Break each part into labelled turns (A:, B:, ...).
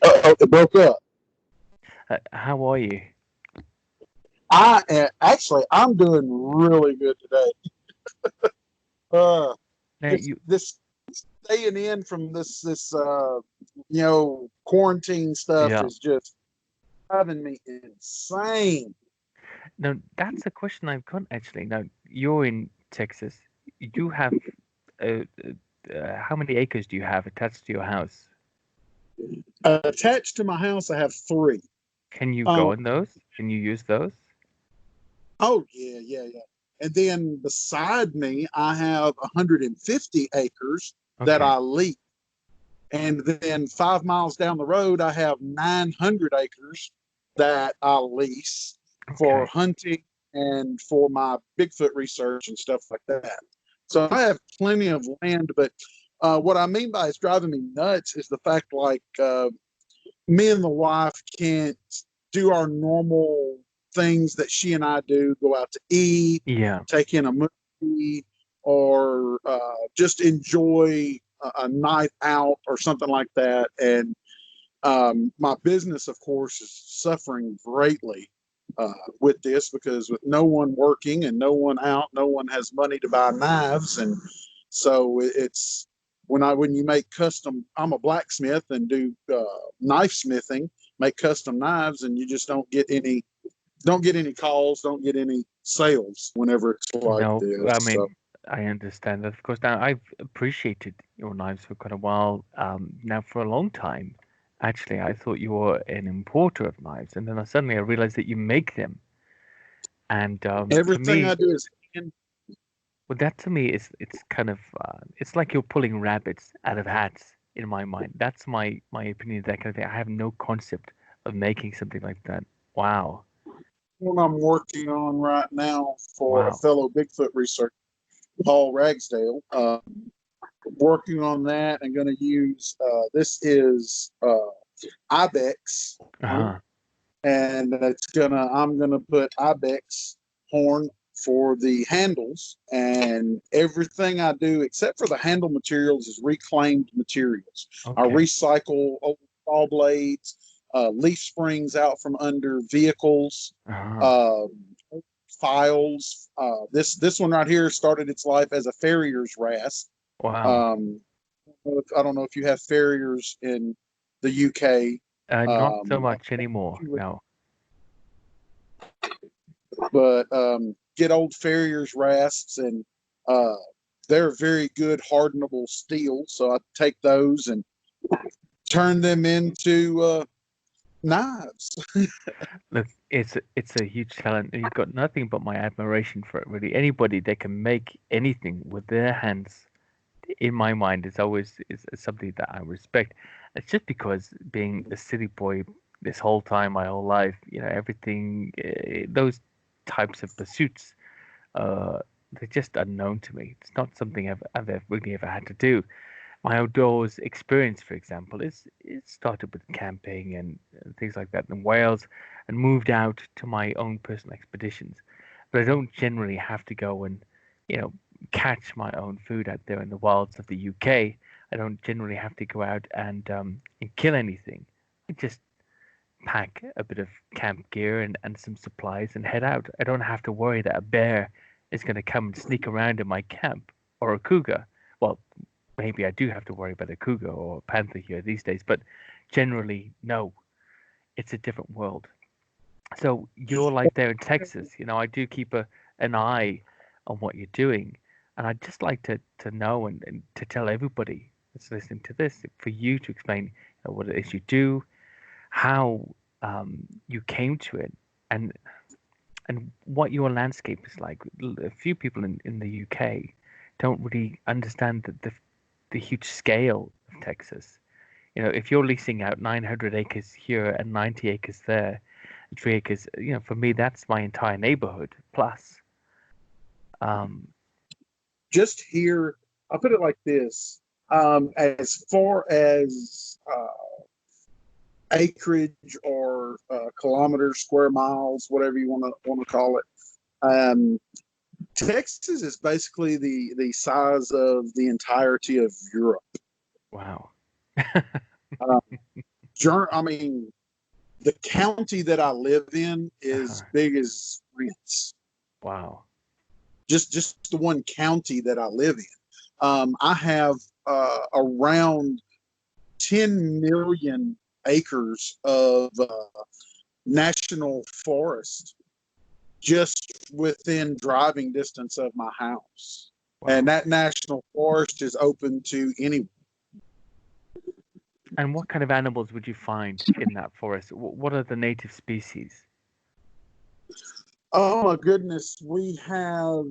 A: Oh, it broke up.
B: How are you?
A: I'm doing really good today. Uh,
B: Now you,
A: this staying in from this quarantine stuff
B: yeah.
A: is just driving me insane.
B: No, that's a question I've got actually. Now you're in Texas. You have how many acres do you have attached to your house?
A: Attached to my house, I have three.
B: Can you go
A: Um,
B: in those? Can you use those?
A: oh yeah, yeah, yeah. And then beside me, I have 150 acres that
B: Okay.
A: I lease. And then 5 miles down the road, I have 900 acres that I lease for
B: Okay.
A: hunting and for my Bigfoot research and stuff like that. So I have plenty of land, but what I mean by it's driving me nuts is the fact me and the wife can't do our normal things that she and I do, go out to eat,
B: Yeah.
A: take in a movie, or just enjoy a night out or something like that. And my business, of course, is suffering greatly with this because with no one working and no one out, no one has money to buy knives, and so it's when you make custom. I'm a blacksmith and do knife smithing, make custom knives, and you just don't get any calls, don't get any sales whenever it's like
B: No,
A: this.
B: I
A: So
B: mean, I understand that. Of course, now I've appreciated your knives for quite a while. Now for a long time, actually, I thought you were an importer of knives, and then suddenly I realized that you make them. And for
A: everything I
B: me,
A: do is hand.
B: well, that to me is it's kind of it's like you're pulling rabbits out of hats in my mind. That's my opinion. That kind of thing. I have no concept of making something like that. Wow,
A: One I'm working on right now for a
B: wow.
A: fellow Bigfoot researcher, Paul Ragsdale. Working on that and going to use this is ibex horn,
B: Uh-huh.
A: and I'm gonna put ibex horn for the handles, and everything I do except for the handle materials is reclaimed materials. I
B: Okay.
A: recycle old saw blades, leaf springs out from under vehicles,
B: Uh-huh.
A: uh, files. This one right here started its life as a farrier's rasp.
B: Wow.
A: um, I don't know if you have farriers in the UK,
B: Not so
A: um,
B: much anymore. No.
A: but get old farriers rasps, and uh, they're very good hardenable steel. So I take those and turn them into knives.
B: Look, it's a huge talent, and you've got nothing but my admiration for it, really. Anybody that can make anything with their hands, in my mind, is something that I respect. It's just because being a city boy this whole time, my whole life, everything, those types of pursuits, uh, they're just unknown to me. It's not something I've really ever had to do. My outdoors experience, for example, is it started with camping and things like that in Wales, and moved out to my own personal expeditions. But I don't generally have to go and, you know, catch my own food out there in the wilds of the UK. I don't generally have to go out and kill anything. I just pack a bit of camp gear and some supplies and head out. I don't have to worry that a bear is going to come and sneak around in my camp, or a cougar. Well, maybe I do have to worry about a cougar or a panther here these days, but generally, no, it's a different world. So you're like there in Texas, I do keep an eye on what you're doing, and I'd just like to know and to tell everybody that's listening to this, for you to explain what it is you do, how you came to it, and and what your landscape is like. A few people in the UK don't really understand the huge scale of Texas. If you're leasing out 900 acres here and 90 acres there, 3 acres, for me, that's my entire neighborhood plus. Um,
A: Just here, I'll put it like this: as far as acreage or kilometers, square miles, whatever you want to call it. Um, Texas is basically the size of the entirety of Europe.
B: wow.
A: I mean, the county that I live in is big as France.
B: Wow.
A: Just the one county that I live in. I have around 10 million acres of national forest just within driving distance of my house.
B: Wow.
A: And that national forest is open to anyone.
B: And what kind of animals would you find in that forest? What are the native species?
A: Oh my goodness, we have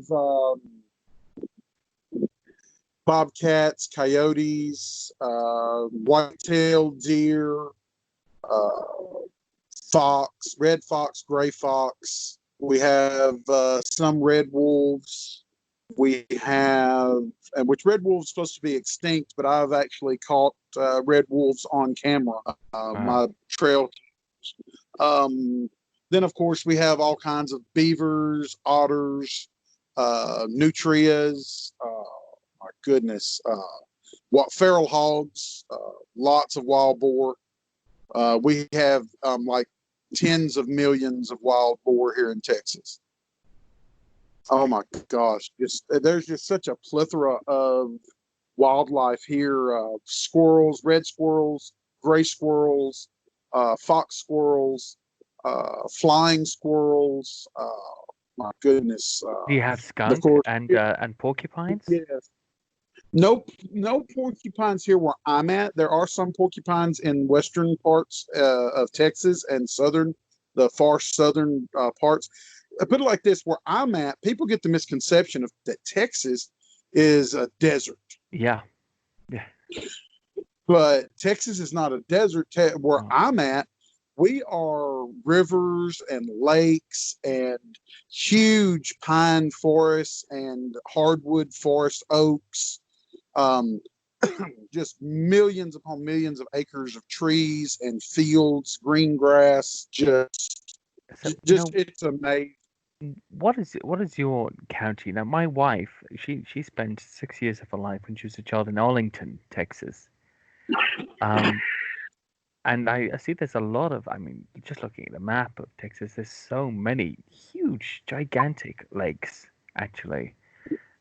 A: bobcats, coyotes, white-tailed deer, fox, red fox, gray fox. We have some red wolves. We have, which red wolves supposed to be extinct, but I've actually caught red wolves on camera. My trail. Then, of course, we have all kinds of beavers, otters, nutrias. My goodness, what feral hogs, lots of wild boar. We have like tens of millions of wild boar here in Texas. Oh my gosh, there's just such a plethora of wildlife here. Squirrels, red squirrels, gray squirrels, fox squirrels, flying squirrels. My goodness.
B: Do you have
A: Of
B: skunk
A: course,
B: and porcupines?
A: yes. No porcupines here where I'm at. There are some porcupines in western parts of Texas and the far southern parts. I put it like this: where I'm at, people get the misconception that Texas is a desert.
B: Yeah.
A: But Texas is not a desert. Where
B: Oh.
A: I'm at, we are rivers and lakes and huge pine forests and hardwood forest oaks. Just millions upon millions of acres of trees and fields, green grass. It's amazing.
B: What is your county? Now, my wife, she spent 6 years of her life when she was a child in Arlington, Texas. And I see there's a lot of, I mean, just looking at the map of Texas, there's so many huge, gigantic lakes, actually.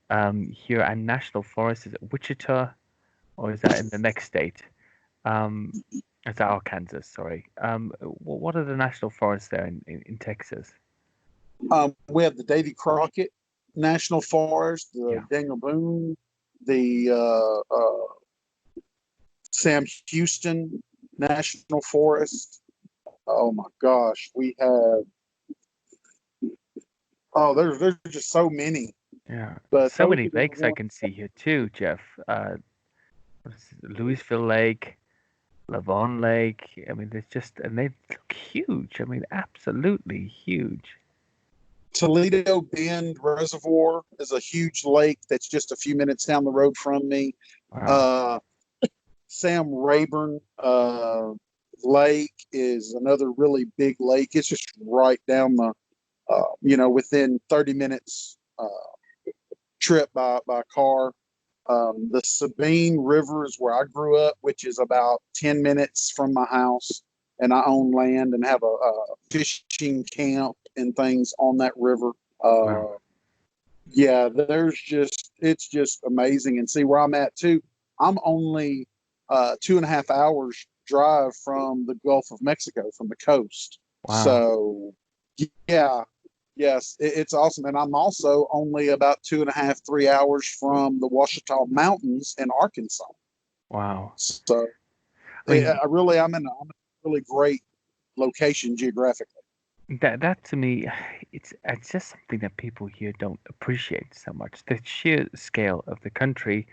B: Here, and national forest, is it Wichita, or is that in the next state? It's Arkansas, sorry. What are the national forests there in Texas?
A: We have the Davy Crockett National Forest, the Daniel Boone, the Sam Houston National Forest. Oh my gosh, we have. Oh, there's just so many.
B: Yeah,
A: but
B: so many lakes I can see here too, Jeff. Louisville Lake, Lavon Lake. I mean, and they look huge. I mean, absolutely huge.
A: Toledo Bend Reservoir is a huge lake that's just a few minutes down the road from me.
B: Wow.
A: Sam Rayburn Lake is another really big lake. It's just right down the, within 30 minutes trip by car. The Sabine River is where I grew up, which is about 10 minutes from my house. And I own land and have a fishing camp and things on that river.
B: Wow.
A: Yeah, it's just amazing. And see where I'm at too. I'm only 2.5 hours drive from the Gulf of Mexico, from the coast.
B: Wow.
A: So yeah, yes, it's awesome. And I'm also only about 2.5, 3 hours from the Ouachita Mountains in Arkansas.
B: Wow.
A: So I'm in a really great location geographically.
B: That to me, it's just something that people here don't appreciate so much. The sheer scale of the country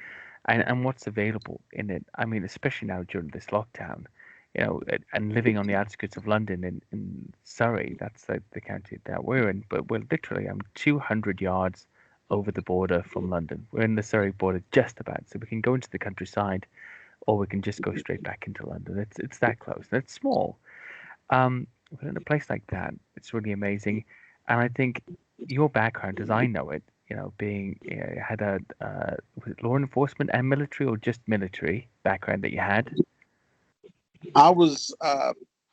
B: and what's available in it. I mean, especially now during this lockdown, and living on the outskirts of London in Surrey, that's the county that we're in. But we're literally 200 yards over the border from London. We're in the Surrey border just about, so we can go into the countryside, or we can just go straight back into London. It's that close. And it's small. But in a place like that, it's really amazing. And I think your background, as I know it, being had was it law enforcement and military, or just military background that you had?
A: I was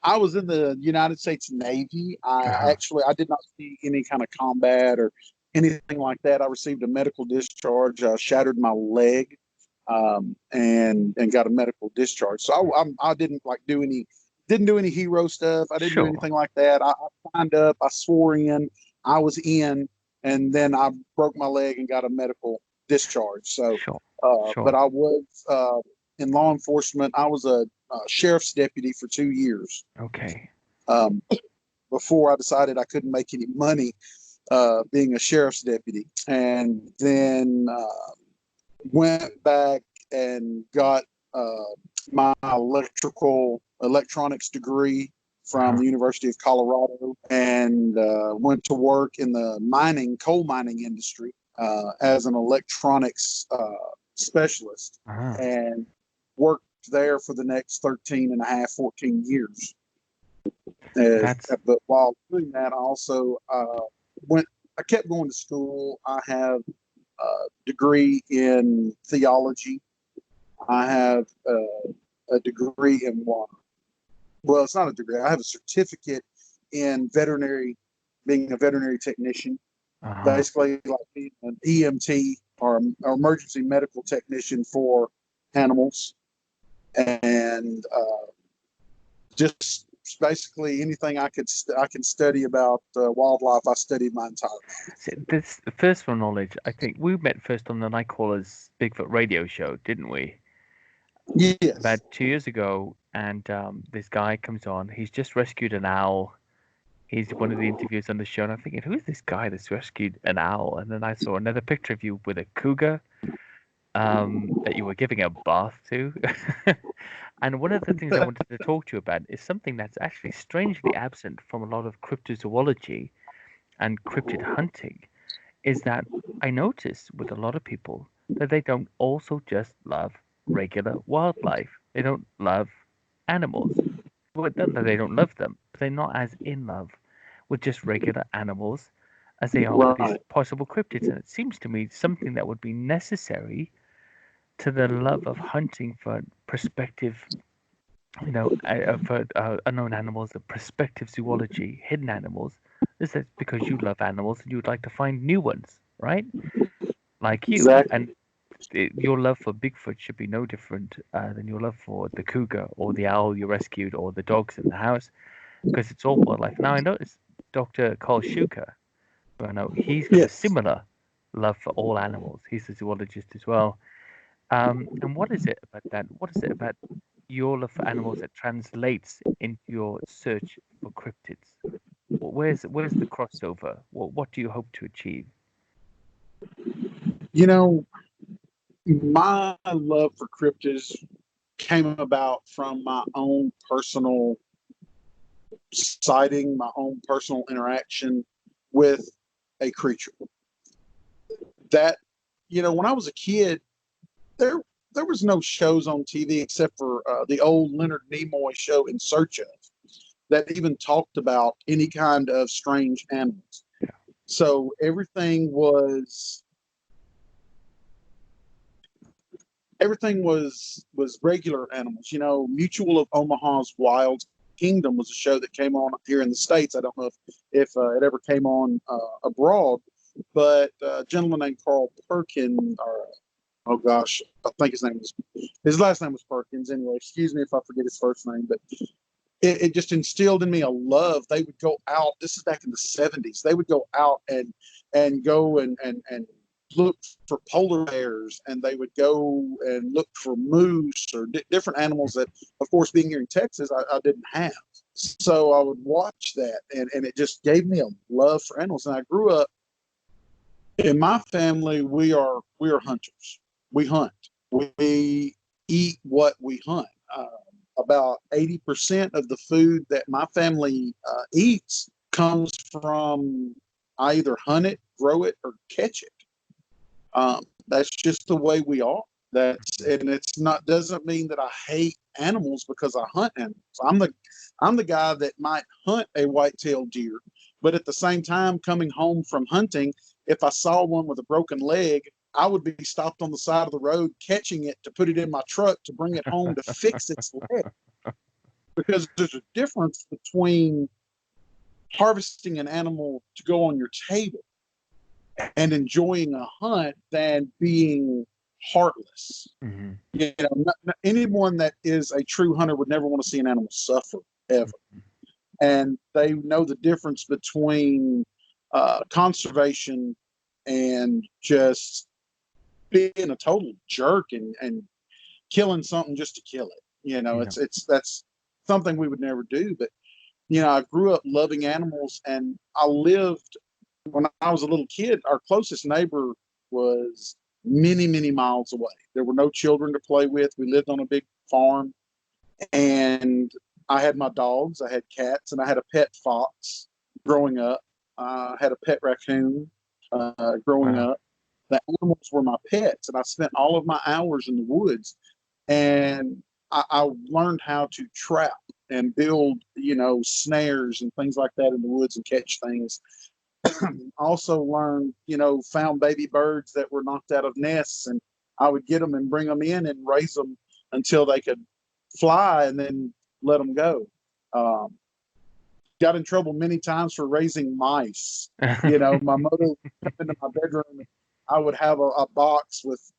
A: I was in the United States Navy.
B: Uh-huh.
A: I did not see any kind of combat or anything like that. I received a medical discharge. Shattered my leg, and got a medical discharge. So I didn't like didn't do any hero stuff. I didn't do
B: Sure,
A: anything like that. I signed up. I swore in. I was in, and then I broke my leg and got a medical discharge. So,
B: sure,
A: but
B: sure.
A: I was in law enforcement. I was a sheriff's deputy for 2 years
B: Okay.
A: um, before I decided I couldn't make any money being a sheriff's deputy, and then went back and got my electronics degree from
B: Uh-huh.
A: the University of Colorado, and went to work in the coal mining industry as an electronics specialist,
B: Uh-huh.
A: and worked there for the next 13 and a half, 14 years.
B: That's
A: But while doing that, I also I kept going to school. I have a degree in theology. I have a degree in well, it's not a degree. I have a certificate in being a veterinary technician,
B: uh-huh.
A: basically like being an EMT or emergency medical technician for animals, and just basically anything I can study about wildlife. I studied my entire life.
B: So this first for knowledge, I think we met first on the Nightcrawler's Bigfoot radio show, didn't we? About
A: Yes,
B: 2 years ago, and this guy comes on. He's just rescued an owl. He's one of the interviews on the show, and I'm thinking, who is this guy that's rescued an owl? And then I saw another picture of you with a cougar that you were giving a bath to. And one of the things I wanted to talk to you about is something that's actually strangely absent from a lot of cryptozoology and cryptid hunting, is that I notice with a lot of people that they don't also just love regular wildlife. They don't love animals. Well, not that they don't love them, but they're not as in love with just regular animals as they are with these
A: right,
B: possible cryptids. And it seems to me something that would be necessary to the love of hunting for prospective, for unknown animals, the prospective zoology, hidden animals. This is because you love animals and you would like to find new ones, right? Like you.
A: exactly.
B: And your love for Bigfoot should be no different than your love for the cougar or the owl you rescued or the dogs in the house, because it's all wildlife. Now I noticed Dr. Carl Schuker, who I know he's got a
A: Yes.
B: similar love for all animals. He's a zoologist as well. And what is it about that? What is it about your love for animals that translates into your search for cryptids? Where's the crossover? What do you hope to achieve?
A: You know, my love for cryptids came about from my own personal sighting, my own personal interaction with a creature. That, when I was a kid, there there was no shows on TV except for the old Leonard Nimoy show In Search of, that even talked about any kind of strange animals. So everything was regular animals. Mutual of Omaha's Wild Kingdom was a show that came on here in the States. I don't know if it ever came on abroad, but a gentleman named Carl Perkins, or oh gosh, I think his last name was Perkins. Anyway, excuse me if I forget his first name, but it just instilled in me a love. They would go out. This is back in the 70s. They would go out and go and look for polar bears, and they would go and look for moose or different animals that, of course, being here in Texas, I didn't have. So I would watch that, and it just gave me a love for animals. And I grew up in my family. We are hunters. We hunt. We eat what we hunt. About 80% of the food that my family eats comes from I either hunt it, grow it, or catch it. That's just the way we are. And it's not doesn't mean that I hate animals because I hunt animals. I'm the guy that might hunt a white-tailed deer, but at the same time, coming home from hunting, if I saw one with a broken leg, I would be stopped on the side of the road, catching it to put it in my truck to bring it home to fix its leg. because there's a difference between harvesting an animal to go on your table and enjoying a hunt than being heartless.
B: Mm-hmm.
A: You know, anyone that is a true hunter would never want to see an animal suffer ever, and they know the difference between conservation and just being a total jerk and killing something just to kill it. You know,
B: Yeah.
A: it's that's something we would never do. But you know, I grew up loving animals, and I lived when I was a little kid. Our closest neighbor was many, many miles away. There were no children to play with. We lived on a big farm, and I had my dogs, I had cats, and I had a pet fox growing up. I had a pet raccoon growing
B: Wow.
A: up. The animals were my pets, and I spent all of my hours in the woods. And I learned how to trap and build, you know, snares and things like that in the woods and catch things. Also learned, you know, found baby birds that were knocked out of nests, and I would get them and bring them in and raise them until they could fly and then let them go. Um, got in trouble many times for raising mice. You know, my mother would come into my bedroom, and I would have a box with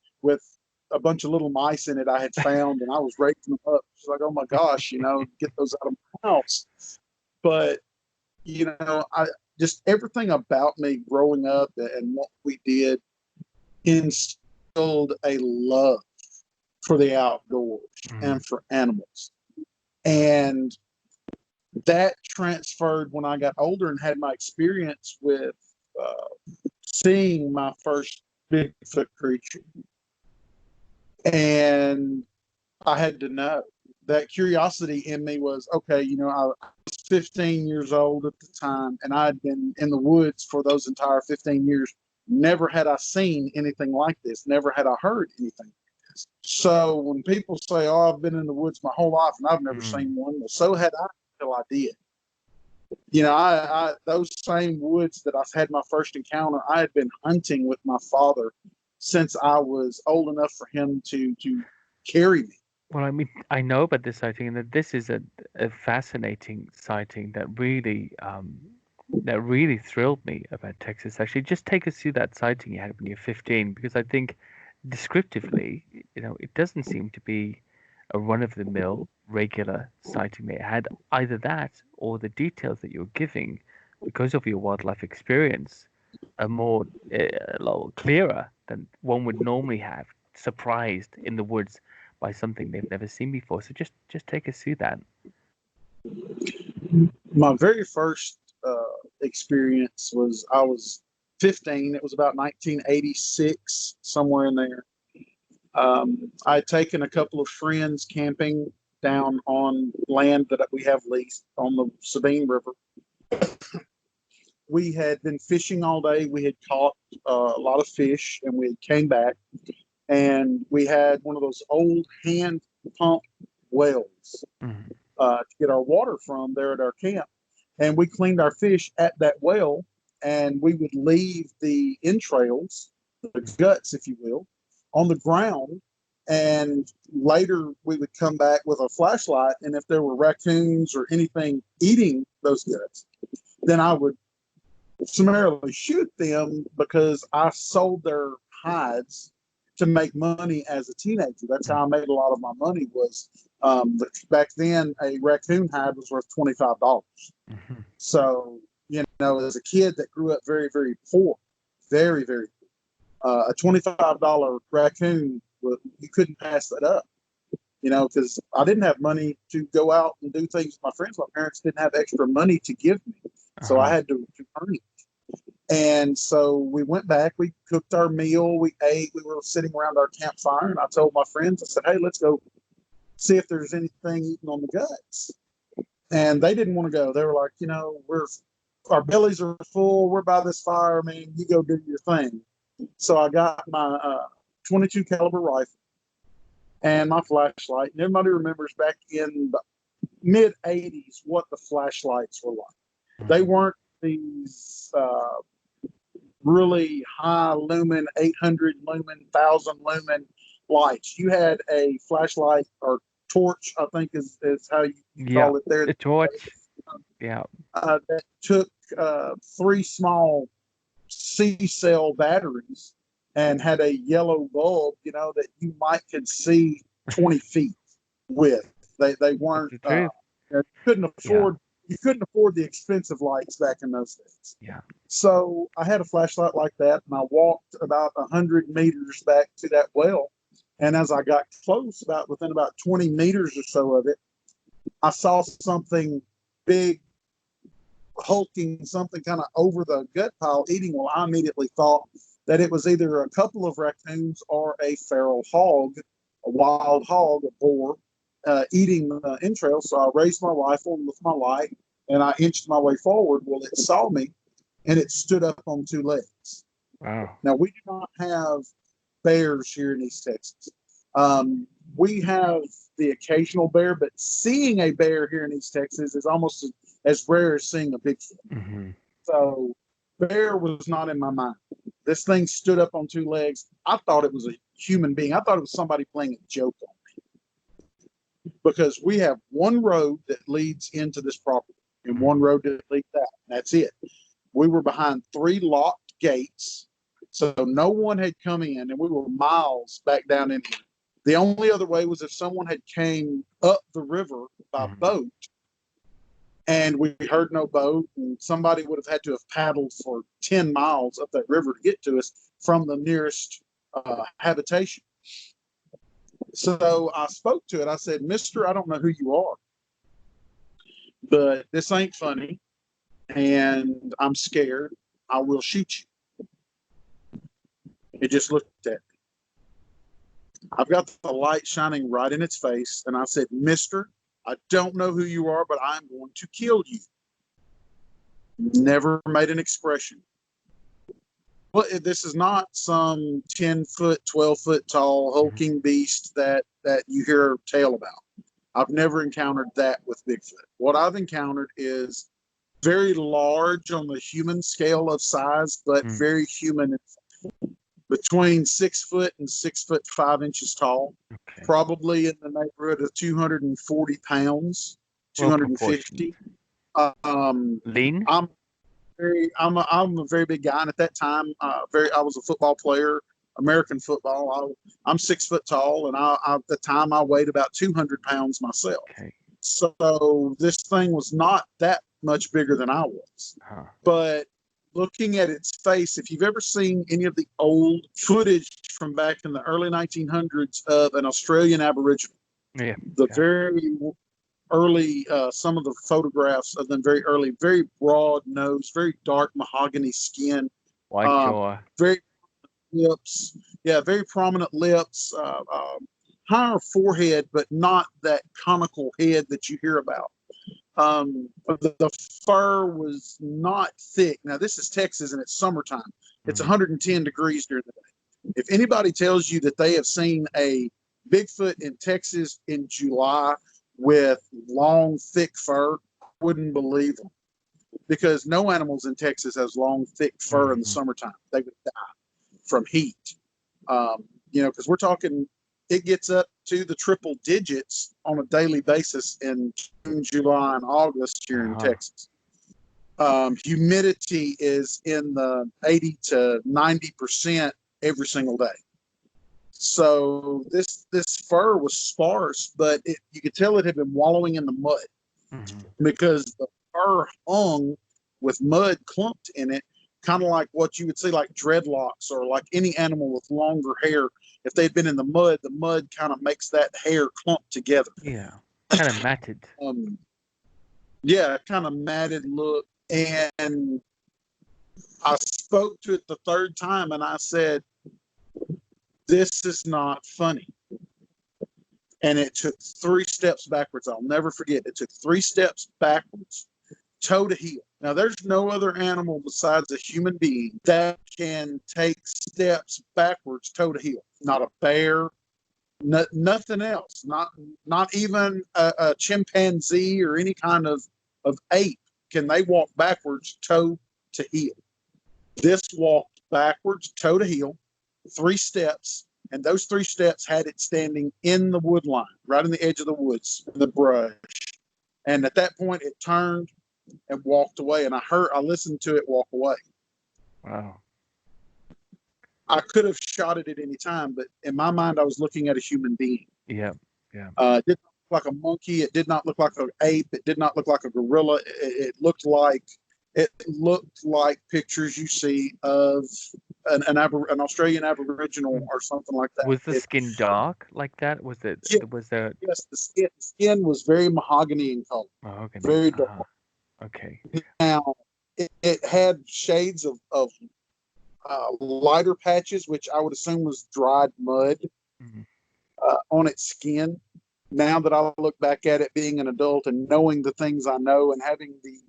A: a bunch of little mice in it I had found, and I was raising them up. She's like, "Oh my gosh, you know, get those out of my house." But you know, I just everything about me growing up and what we did instilled a love for the outdoors
B: Mm.
A: and for animals. And that transferred when I got older and had my experience with seeing my first Bigfoot creature. And I had to know. That curiosity in me was okay, you know, I was 15 years old at the time, and I had been in the woods for those entire 15 years. Never had I seen anything like this, never had I heard anything like this. So when people say, "Oh, I've been in the woods my whole life and I've never
B: Mm.
A: seen one," well, so had I until I did. You know, I those same woods that I've had my first encounter, I had been hunting with my father since I was old enough for him to carry me.
B: Well, I mean, I know about this sighting, and that this is a fascinating sighting that really thrilled me about Texas. Actually, just take us through that sighting you had when you're 15, because I think descriptively, you know, it doesn't seem to be a run-of-the-mill regular sighting that you had. Either that or the details that you're giving, because of your wildlife experience, are more a lot clearer than one would normally have, surprised in the woods by something they've never seen before. So just take us through that.
A: My very first experience was I was 15. It was about 1986, somewhere in there. I had taken a couple of friends camping down on land that we have leased on the Sabine River. We had been fishing all day. We had caught a lot of fish, and we came back, and we had one of those old hand pump wells
B: Mm.
A: to get our water from there at our camp. And we cleaned our fish at that well, and we would leave the entrails, the guts, if you will, on the ground. And later we would come back with a flashlight, and if there were raccoons or anything eating those guts, then I would summarily shoot them because I sold their hides to make money as a teenager. That's how I made a lot of my money. Was back then a raccoon hide was worth $25.
B: Mm-hmm.
A: So you know, as a kid that grew up very, very poor, very, very poor, a $25 raccoon, you couldn't pass that up. You know, because I didn't have money to go out and do things with my friends. My parents didn't have extra money to give me, so I
B: Uh-huh.
A: had to earn it. And so we went back, we cooked our meal, we ate, we were sitting around our campfire, and I told my friends, I said, "Hey, let's go see if there's anything eating on the guts." And they didn't want to go. They were like, you know, our bellies are full, we're by this fire, man, you go do your thing. So I got my 22 caliber rifle and my flashlight. And everybody remembers back in the mid 80s what the flashlights were like. They
B: Mm-hmm.
A: weren't these really high lumen, 800 lumen, 1000 lumen lights. You had a flashlight or torch, I think is how you
B: Yeah,
A: call it there.
B: the torch. Yeah.
A: That took 3 small C-cell batteries and had a yellow bulb, that you might could see 20 feet with. They weren't.
B: That's the truth.
A: You couldn't
B: Yeah.
A: afford. You couldn't afford the expensive lights back in those days.
B: Yeah.
A: So I had a flashlight like that, and I walked about 100 meters back to that well. And as I got close, within about 20 meters or so of it, I saw something big, hulking, something kind of over the gut pile eating. Well, I immediately thought that it was either a couple of raccoons or a feral hog, a wild hog, a boar, eating the entrails. So I raised my rifle with my light and I inched my way forward. Well, it saw me and it stood up on 2 legs.
B: Wow.
A: Now, we do not have bears here in East Texas. We have the occasional bear, but seeing a bear here in East Texas is almost as rare as seeing a Bigfoot.
B: Mm-hmm.
A: So bear was not in my mind. This thing stood up on 2 legs. I thought it was a human being. I thought it was somebody playing a joke on me. Because we have one road that leads into this property and one road that leads out. That's it. We were behind 3 locked gates. So no one had come in, and we were miles back down in here. The only other way was if someone had came up the river by boat, and we heard no boat, and somebody would have had to have paddled for 10 miles up that river to get to us from the nearest habitation. So I spoke to it. I said, "Mister, I don't know who you are, but this ain't funny, and I'm scared. I will shoot you." It just looked at me. I've got the light shining right in its face, and I said, "Mister, I don't know who you are, but I'm going to kill you." Never made an expression. Well, this is not some 10-foot, 12-foot tall hulking beast that you hear a tale about. I've never encountered that with Bigfoot. What I've encountered is very large on the human scale of size, but very human, between 6 foot and 6 foot 5 inches tall. Okay. Probably in the neighborhood of 240 pounds, 250.
B: Lean.
A: I'm a very big guy, and at that time, I was a football player, American football. I'm 6 foot tall, and at the time I weighed about 200 pounds myself. Okay. So this thing was not that much bigger than I was. But looking at its face, if you've ever seen any of the old footage from back in the early 1900s of an Australian Aboriginal, very early, some of the photographs of them very early, very broad nose, very dark mahogany skin,
B: white jaw,
A: very lips, very prominent lips, higher forehead, but not that conical head that you hear about. The fur was not thick. Now, this is Texas and it's summertime. It's 110 degrees during the day. If anybody tells you that they have seen a Bigfoot in Texas in July with long, thick fur, I wouldn't believe them, because no animals in Texas has long, thick fur in the summertime. They would die from heat. Because we're talking, it gets up to the triple digits on a daily basis in June, July, and August here in Texas. Humidity is in the 80 to 90% every single day. So this fur was sparse, but you could tell it had been wallowing in the mud because the fur hung with mud clumped in it, kind of like what you would see like dreadlocks or like any animal with longer hair. If they'd been in the mud kind of makes that hair clump together.
B: Yeah, kind of matted.
A: Kind of matted look. And I spoke to it the 3rd time and I said, "This is not funny." And it took 3 steps backwards. I'll never forget. It took 3 steps backwards, toe to heel. Now, there's no other animal besides a human being that can take steps backwards, toe to heel. Not a bear, nothing else. Not even a chimpanzee or any kind of ape can they walk backwards, toe to heel. This walked backwards, toe to heel, 3 steps, and those 3 steps had it standing in the wood line, right in the edge of the woods, in the brush. And at that point, it turned and walked away, and I listened to it walk away.
B: Wow.
A: I could have shot it at any time, but in my mind, I was looking at a human being.
B: Yeah. Yeah.
A: It did not look like a monkey. It did not look like an ape. It did not look like a gorilla. It looked like pictures you see of an Australian Aboriginal or something like that.
B: Was the skin dark like that? Was it?
A: Yeah,
B: Was there?
A: yes, the skin was very mahogany in color,
B: Mahogany.
A: very dark.
B: Okay.
A: Now it had shades of lighter patches, which I would assume was dried mud on its skin. Now that I look back at it, being an adult and knowing the things I know and having the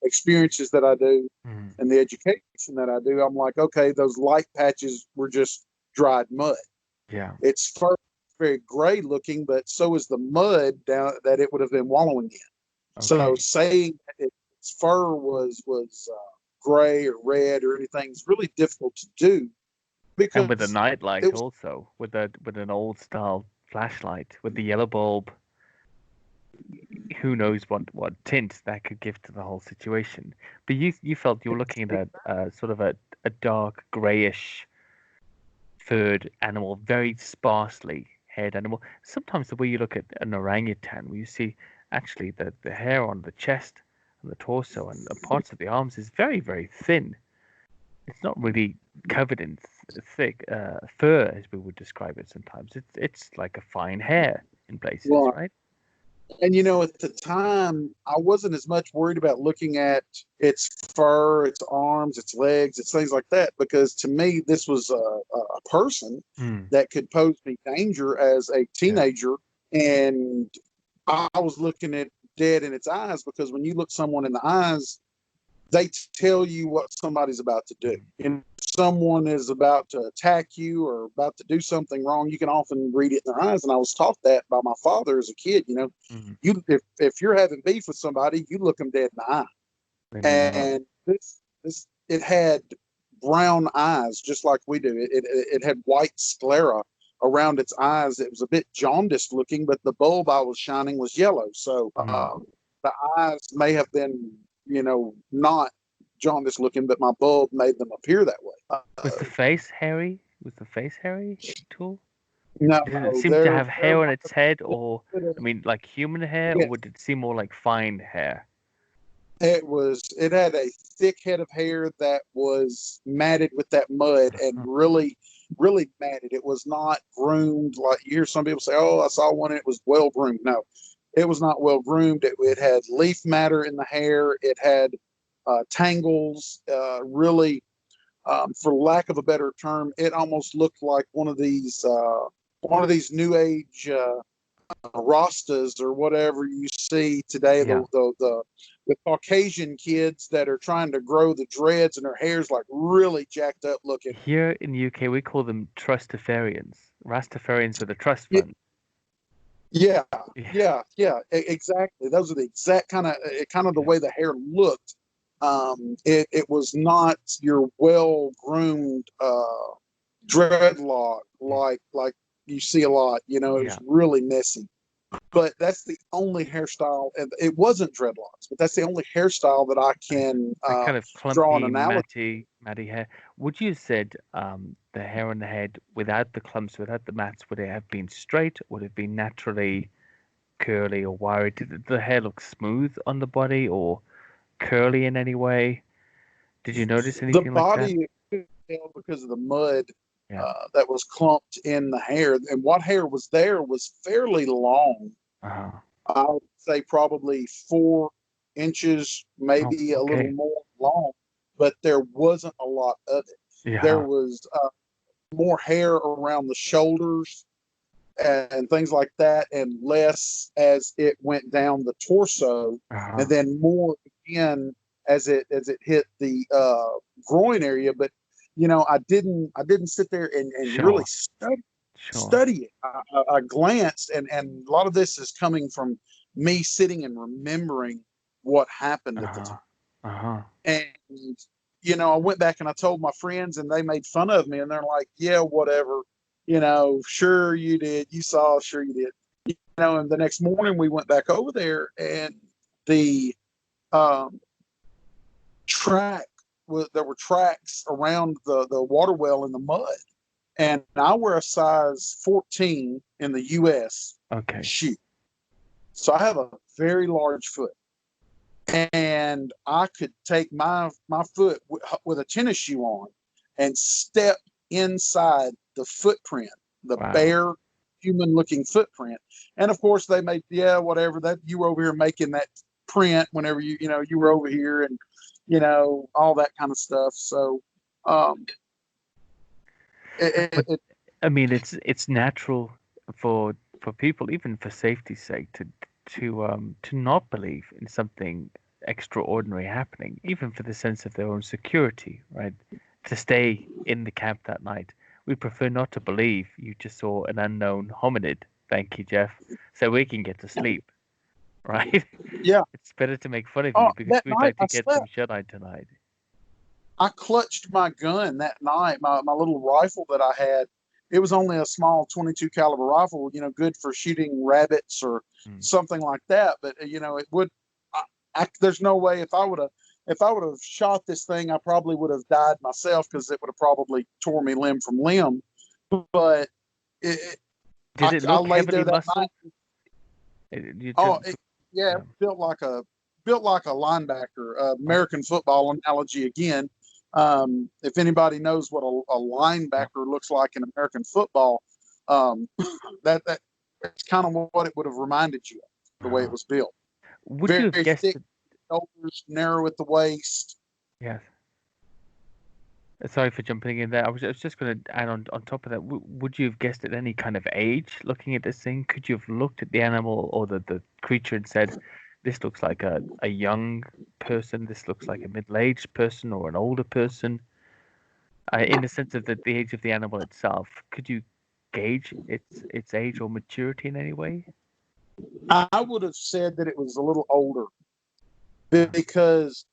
A: experiences that I do and the education that I do, I'm like, okay, those light patches were just dried mud.
B: Yeah.
A: Its fur is very gray looking, but so is the mud down that it would have been wallowing in.
B: Okay.
A: So saying that its fur was gray or red or anything is really difficult to do. Because
B: and with a nightlight also, with an old style flashlight with the yellow bulb, who knows what tint that could give to the whole situation. But you felt you were looking at sort of a dark grayish furred animal, very sparsely haired animal. Sometimes the way you look at an orangutan, where you see actually the hair on the chest and the torso and the parts of the arms is very, very thin. It's not really covered in thick fur, as we would describe it sometimes. It's like a fine hair in places, right?
A: And at the time, I wasn't as much worried about looking at its fur, its arms, its legs, its things like that, because to me, this was a person that could pose me danger as a teenager. Yeah. And I was looking at dead in its eyes, because when you look someone in the eyes, they tell you what somebody's about to do. And if someone is about to attack you or about to do something wrong, you can often read it in their eyes. And I was taught that by my father as a kid. If you're having beef with somebody, you look them dead in the eye. And it had brown eyes, just like we do. It had white sclera around its eyes. It was a bit jaundiced looking, but the bulb I was shining was yellow. So the eyes may have been, not jaundiced looking, but my bulb made them appear that way.
B: Was the face hairy? Was the face hairy at all?
A: No.
B: Did it seem to have hair on its head, or like human hair, or would it seem more like fine hair?
A: It had a thick head of hair that was matted with that mud and really, really matted. It was not groomed. Like you hear some people say, "Oh, I saw one and it was well groomed." No, it was not well groomed. It had leaf matter in the hair. It had tangles. Really, for lack of a better term, it almost looked like one of these new age Rastas or whatever you see today. Yeah. The Caucasian kids that are trying to grow the dreads and their hair's like really jacked up looking.
B: Here in the UK, we call them Trustafarians. Rastafarians with a trust fund.
A: Yeah, exactly. Those are the exact kind of the way the hair looked. It was not your well-groomed dreadlock like you see a lot. It was really messy. But that's the only hairstyle, and it wasn't dreadlocks, but that's the only hairstyle that I can
B: kind of clumpy,
A: draw an analogy.
B: matty hair. Would you have said the hair on the head without the clumps, without the mats, would it have been straight? Would it have been naturally curly or wiry? Did the hair look smooth on the body or curly in any way? Did you notice anything like that?
A: The body, because of the mud that was clumped in the hair, and what hair was there was fairly long. I would say probably 4 inches, maybe a little more long, but there wasn't a lot of it. There was more hair around the shoulders and things like that, and less as it went down the torso, and then more again as it hit the groin area. But I didn't sit there and really study it. I glanced, and a lot of this is coming from me sitting and remembering what happened at the time. And I went back and I told my friends, and they made fun of me, and they're like, "Yeah, whatever." Sure you did. You saw, sure you did. And the next morning we went back over there, and the um, track there were tracks around the water well in the mud. And I wear a size 14 in the U.S.
B: Okay.
A: shoe. So I have a very large foot. And I could take my foot with a tennis shoe on and step inside the footprint, the
B: Wow.
A: bare human-looking footprint. And of course, they made, whatever, that you were over here making that print whenever you were over here, and all that kind of stuff. So,
B: I mean, it's natural for people, even for safety's sake, to not believe in something extraordinary happening, even for the sense of their own security, right? To stay in the camp that night. We prefer not to believe you just saw an unknown hominid. Thank you, Jeff. So we can get to sleep, right?
A: Yeah.
B: It's better to make fun of you because we'd like to get some shut-eye tonight.
A: I clutched my gun that night, my little rifle that I had. It was only a small 22 caliber rifle, good for shooting rabbits or something like that. But it would. There's no way if I would have shot this thing, I probably would have died myself, because it would have probably tore me limb from limb. But
B: did it look heavily muscled?
A: Built like a linebacker. American football analogy again. If anybody knows what a linebacker looks like in American football, that's kind of what it would have reminded you of, the way it was built.
B: Would you have guessed
A: thick shoulders, narrow at the waist.
B: Yes. Sorry for jumping in there. I was just going to add on top of that. Would you have guessed at any kind of age looking at this thing? Could you have looked at the animal or the creature and said, this looks like a young person, this looks like a middle-aged person or an older person? In the sense of the age of the animal itself, could you gauge its age or maturity in any way?
A: I would have said that it was a little older, because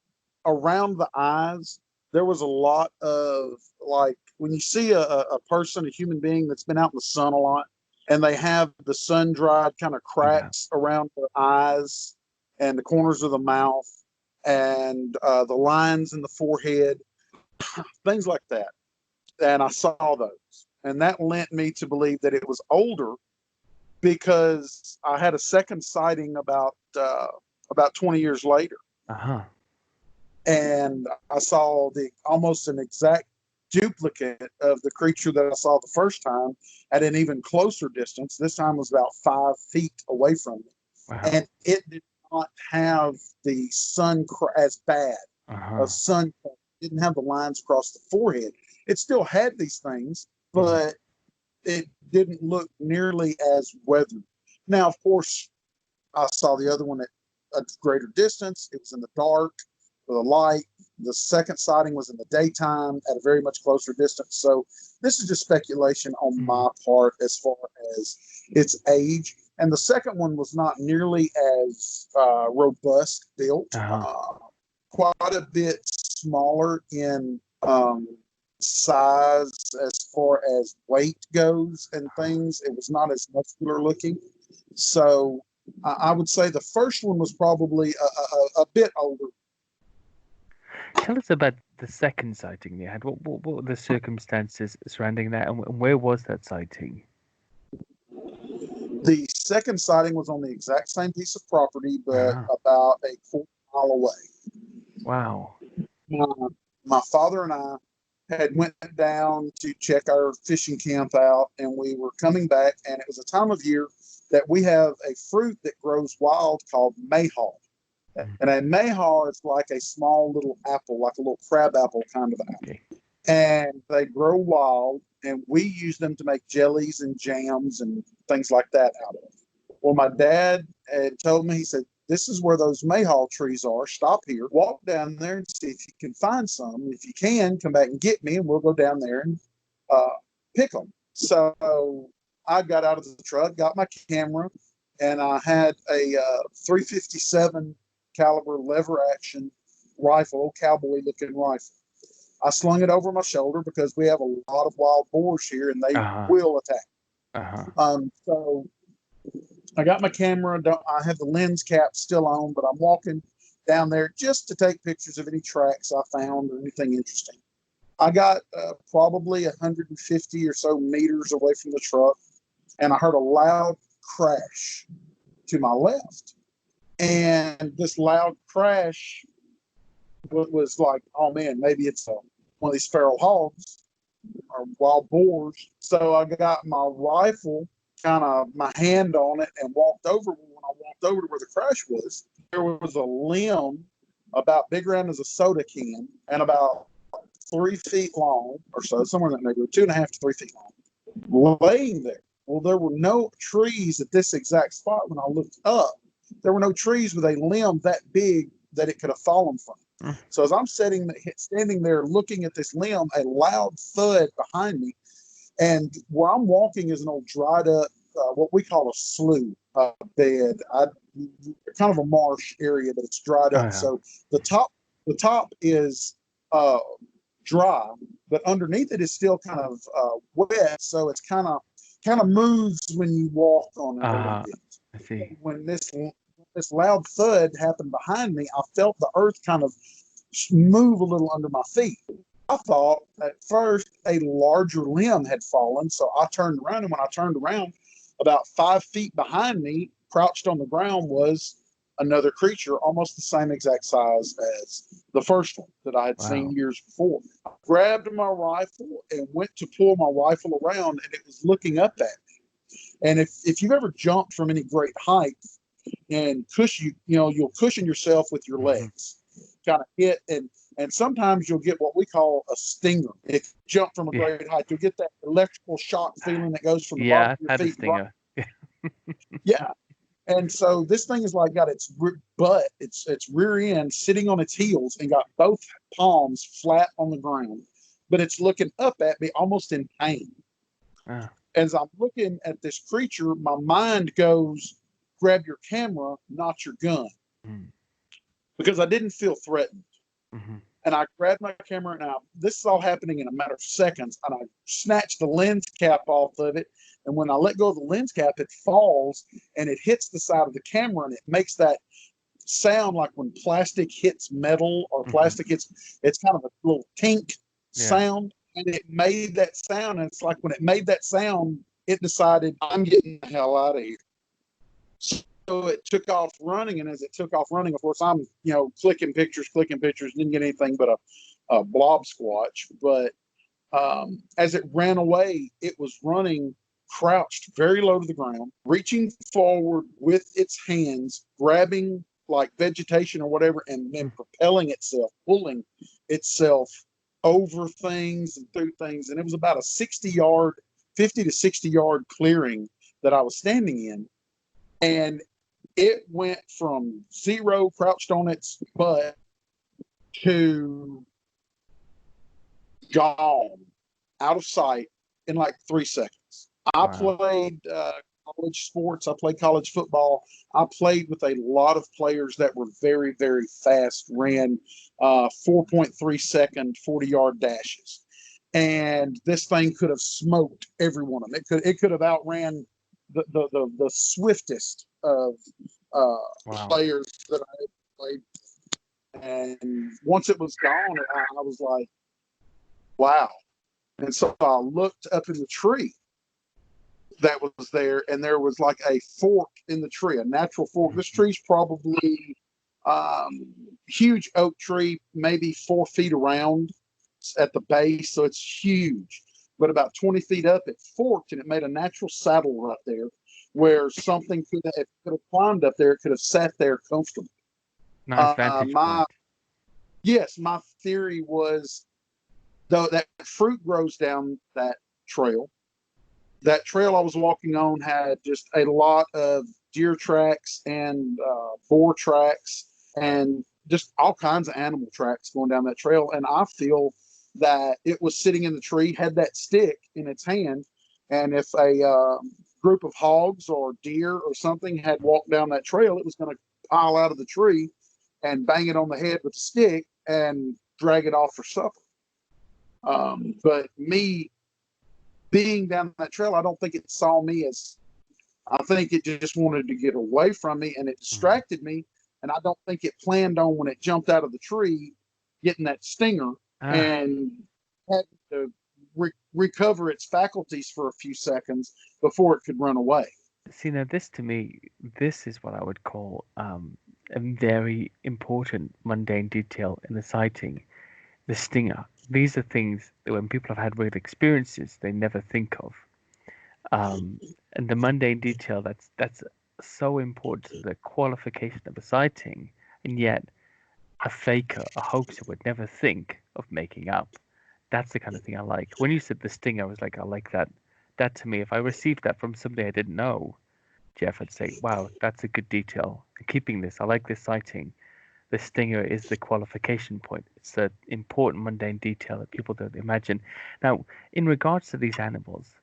A: around the eyes, there was a lot of, like, when you see a person, a human being that's been out in the sun a lot, and they have the sun-dried kind of cracks around their eyes and the corners of the mouth and the lines in the forehead, things like that. And I saw those. And that lent me to believe that it was older, because I had a second sighting about 20 years later.
B: Uh-huh.
A: And I saw almost an exact duplicate of the creature that I saw the first time at an even closer distance. This time was about 5 feet away from me.
B: Wow.
A: And it did not have the sun as bad.
B: Uh-huh.
A: A sun didn't have the lines across the forehead. It still had these things, but it didn't look nearly as weathered. Now, of course, I saw the other one at a greater distance. It was in the dark with a light. The second sighting was in the daytime at a very much closer distance. So this is just speculation on my part as far as its age. And the second one was not nearly as robust built, quite a bit smaller in size as far as weight goes and things. It was not as muscular looking. So I would say the first one was probably a bit older.
B: Tell us about the second sighting you had. What were the circumstances surrounding that, and where was that sighting?
A: The second sighting was on the exact same piece of property, but about a quarter-mile away.
B: Wow.
A: My father and I had went down to check our fishing camp out, and we were coming back, and it was a time of year that we have a fruit that grows wild called mayhaw. And a mayhaw is like a small little apple, like a little crab apple kind of apple.
B: Okay.
A: And they grow wild, and we use them to make jellies and jams and things like that out of. Well, my dad had told me, he said, this is where those mayhaw trees are. Stop here, walk down there and see if you can find some. If you can, come back and get me, and we'll go down there and pick them. So I got out of the truck, got my camera, and I had a 357 caliber lever action rifle, cowboy looking rifle. I slung it over my shoulder because we have a lot of wild boars here and they
B: Uh-huh.
A: will attack.
B: Uh-huh.
A: So I got my camera. I have the lens cap still on, but I'm walking down there just to take pictures of any tracks I found or anything interesting. I got probably 150 or so meters away from the truck, and I heard a loud crash to my left. And this loud crash was like, oh man, maybe it's one of these feral hogs or wild boars. So I got my rifle, kind of my hand on it, and walked over. When I walked over to where the crash was, there was a limb about big around as a soda can and about 3 feet long or so, somewhere in that neighborhood, 2.5 to 3 feet long, laying there. Well, there were no trees at this exact spot when I looked up. There were no trees with a limb that big that it could have fallen from. So as I'm standing there looking at this limb, a loud thud behind me, and where I'm walking is an old dried up, what we call a slough bed. Kind of a marsh area, but it's dried up.
B: Oh, yeah.
A: So the top is dry, but underneath it is still kind of wet. So it's kind of moves when you walk on it a little bit.
B: I see.
A: When this loud thud happened behind me, I felt the earth kind of move a little under my feet. I thought at first a larger limb had fallen, so I turned around, and when I turned around, about 5 feet behind me, crouched on the ground, was another creature almost the same exact size as the first one that I had seen years before. I grabbed my rifle and went to pull my rifle around, and it was looking up at me. And if you've ever jumped from any great height and you'll cushion yourself with your legs, kind of hit, and sometimes you'll get what we call a stinger. If you jump from a great height, you'll get that electrical shock feeling that goes from the bottom of your feet.
B: A stinger.
A: Yeah. And so this thing is like got its butt, its rear end sitting on its heels and got both palms flat on the ground, but it's looking up at me almost in pain. As I'm looking at this creature, my mind goes, grab your camera, not your gun. Because I didn't feel threatened. And I grabbed my camera, and this is all happening in a matter of seconds, and I snatched the lens cap off of it, and when I let go of the lens cap, it falls, and it hits the side of the camera, and it makes that sound like when plastic hits metal or plastic hits, it's kind of a little tink sound, and it made that sound, and it's like when it made that sound, it decided, I'm getting the hell out of here. So it took off running, and as it took off running, of course, I'm clicking pictures, didn't get anything but a blob squatch. But as it ran away, it was running crouched very low to the ground, reaching forward with its hands, grabbing like vegetation or whatever, and then propelling itself, pulling itself over things and through things. And it was about a 50 to 60 yard clearing that I was standing in. And it went from zero, crouched on its butt, to gone, out of sight in like 3 seconds. I played college sports. I played college football. I played with a lot of players that were very, very fast, ran 4.3 second 40-yard dashes. And this thing could have smoked every one of them. It could have outran the swiftest of players that I had played. And once it was gone, I was like, wow. And so I looked up in the tree that was there, and there was like a fork in the tree, a natural fork. This tree's probably huge oak tree, maybe 4 feet around at the base, so it's huge. But about 20 feet up, it forked, and it made a natural saddle right there, where something could have climbed up there. It could have sat there comfortably.
B: Nice vantage point.
A: Yes, my theory was, though, that fruit grows down that trail. That trail I was walking on had just a lot of deer tracks and boar tracks and just all kinds of animal tracks going down that trail. And I feel that it was sitting in the tree, had that stick in its hand, and if a group of hogs or deer or something had walked down that trail, it was going to pile out of the tree and bang it on the head with the stick and drag it off for supper. But me being down that trail, I don't think it saw me as, I think it just wanted to get away from me and it
B: Mhm.
A: distracted me. And I don't think it planned on when it jumped out of the tree getting that stinger
B: Ah,
A: and had to recover its faculties for a few seconds before it could run away.
B: see now this to me, this is what I would call a very important mundane detail in the sighting, the stinger. These are things that when people have had weird experiences, they never think of. Um, and the mundane detail that's so important to the qualification of a sighting, and yet a faker, a hoaxer would never think of making up. That's the kind of thing I like. When you said the sting, I was like, I like that. That to me, if I received that from somebody I didn't know, Jeff, I'd say, wow, that's a good detail. Keeping this, I like this sighting. The stinger is the qualification point. It's the important mundane detail that people don't imagine. Now, in regards to these animals,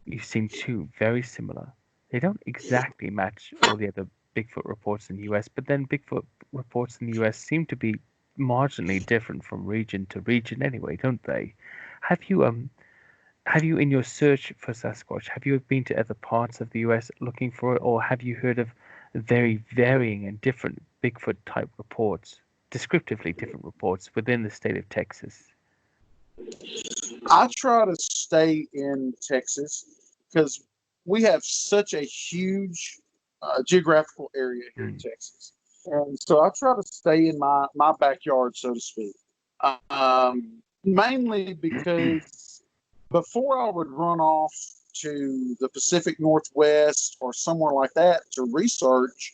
B: you've seen two very similar. They don't exactly match all the other Bigfoot reports in the US, but then Bigfoot reports in the US seem to be marginally different from region to region anyway, don't they? Have you have you in your search for Sasquatch, have you been to other parts of the US looking for it, or have you heard of very varying and different Bigfoot type reports, descriptively different reports within the state of Texas?
A: I try to stay in Texas because we have such a huge geographical area here in
B: Mm,
A: Texas. And so I try to stay in my backyard, so to speak. Mainly because before I would run off to the Pacific Northwest or somewhere like that to research,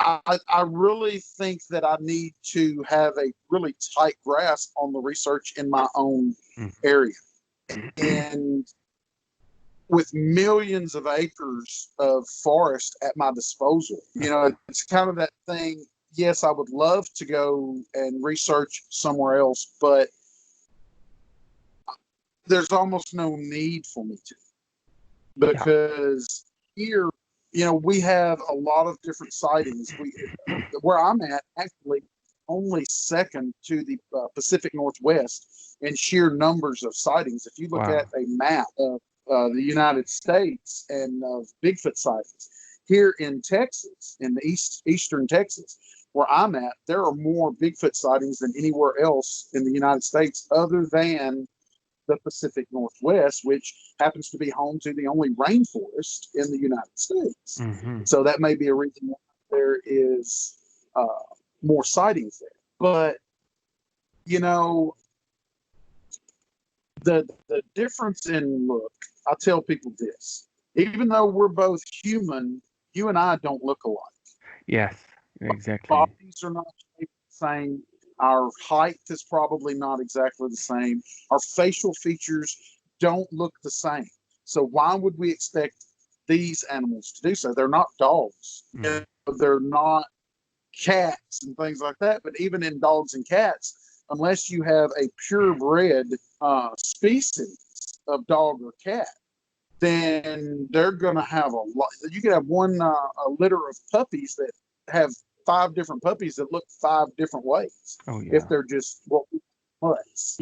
A: I really think that I need to have a really tight grasp on the research in my own
B: mm.
A: area. And with millions of acres of forest at my disposal, it's kind of that thing. Yes, I would love to go and research somewhere else, but there's almost no need for me to
B: Yeah.
A: because here, we have a lot of different sightings. Where I'm at, actually, only second to the Pacific Northwest in sheer numbers of sightings. If you look at
B: Wow.
A: a map of the United States and of Bigfoot sightings, here in Texas, in the eastern Texas, where I'm at, there are more Bigfoot sightings than anywhere else in the United States, other than the Pacific Northwest, which happens to be home to the only rainforest in the United States.
B: Hmm.
A: So that may be a reason why there is uh, more sightings there. But you know, the difference in look, I tell people this: even though we're both human, you and I don't look alike.
B: Yes, exactly.
A: Bodies are not shaped the same. Our height is probably not exactly the same. Our facial features don't look the same. So why would we expect these animals to do so? They're not dogs.
B: Mm.
A: They're not cats and things like that. But even in dogs and cats, unless you have a purebred species of dog or cat, then they're going to have a lot. You could have one a litter of puppies that have five different puppies that look five different ways
B: Oh
A: if
B: yeah.
A: they're just what we call mutts.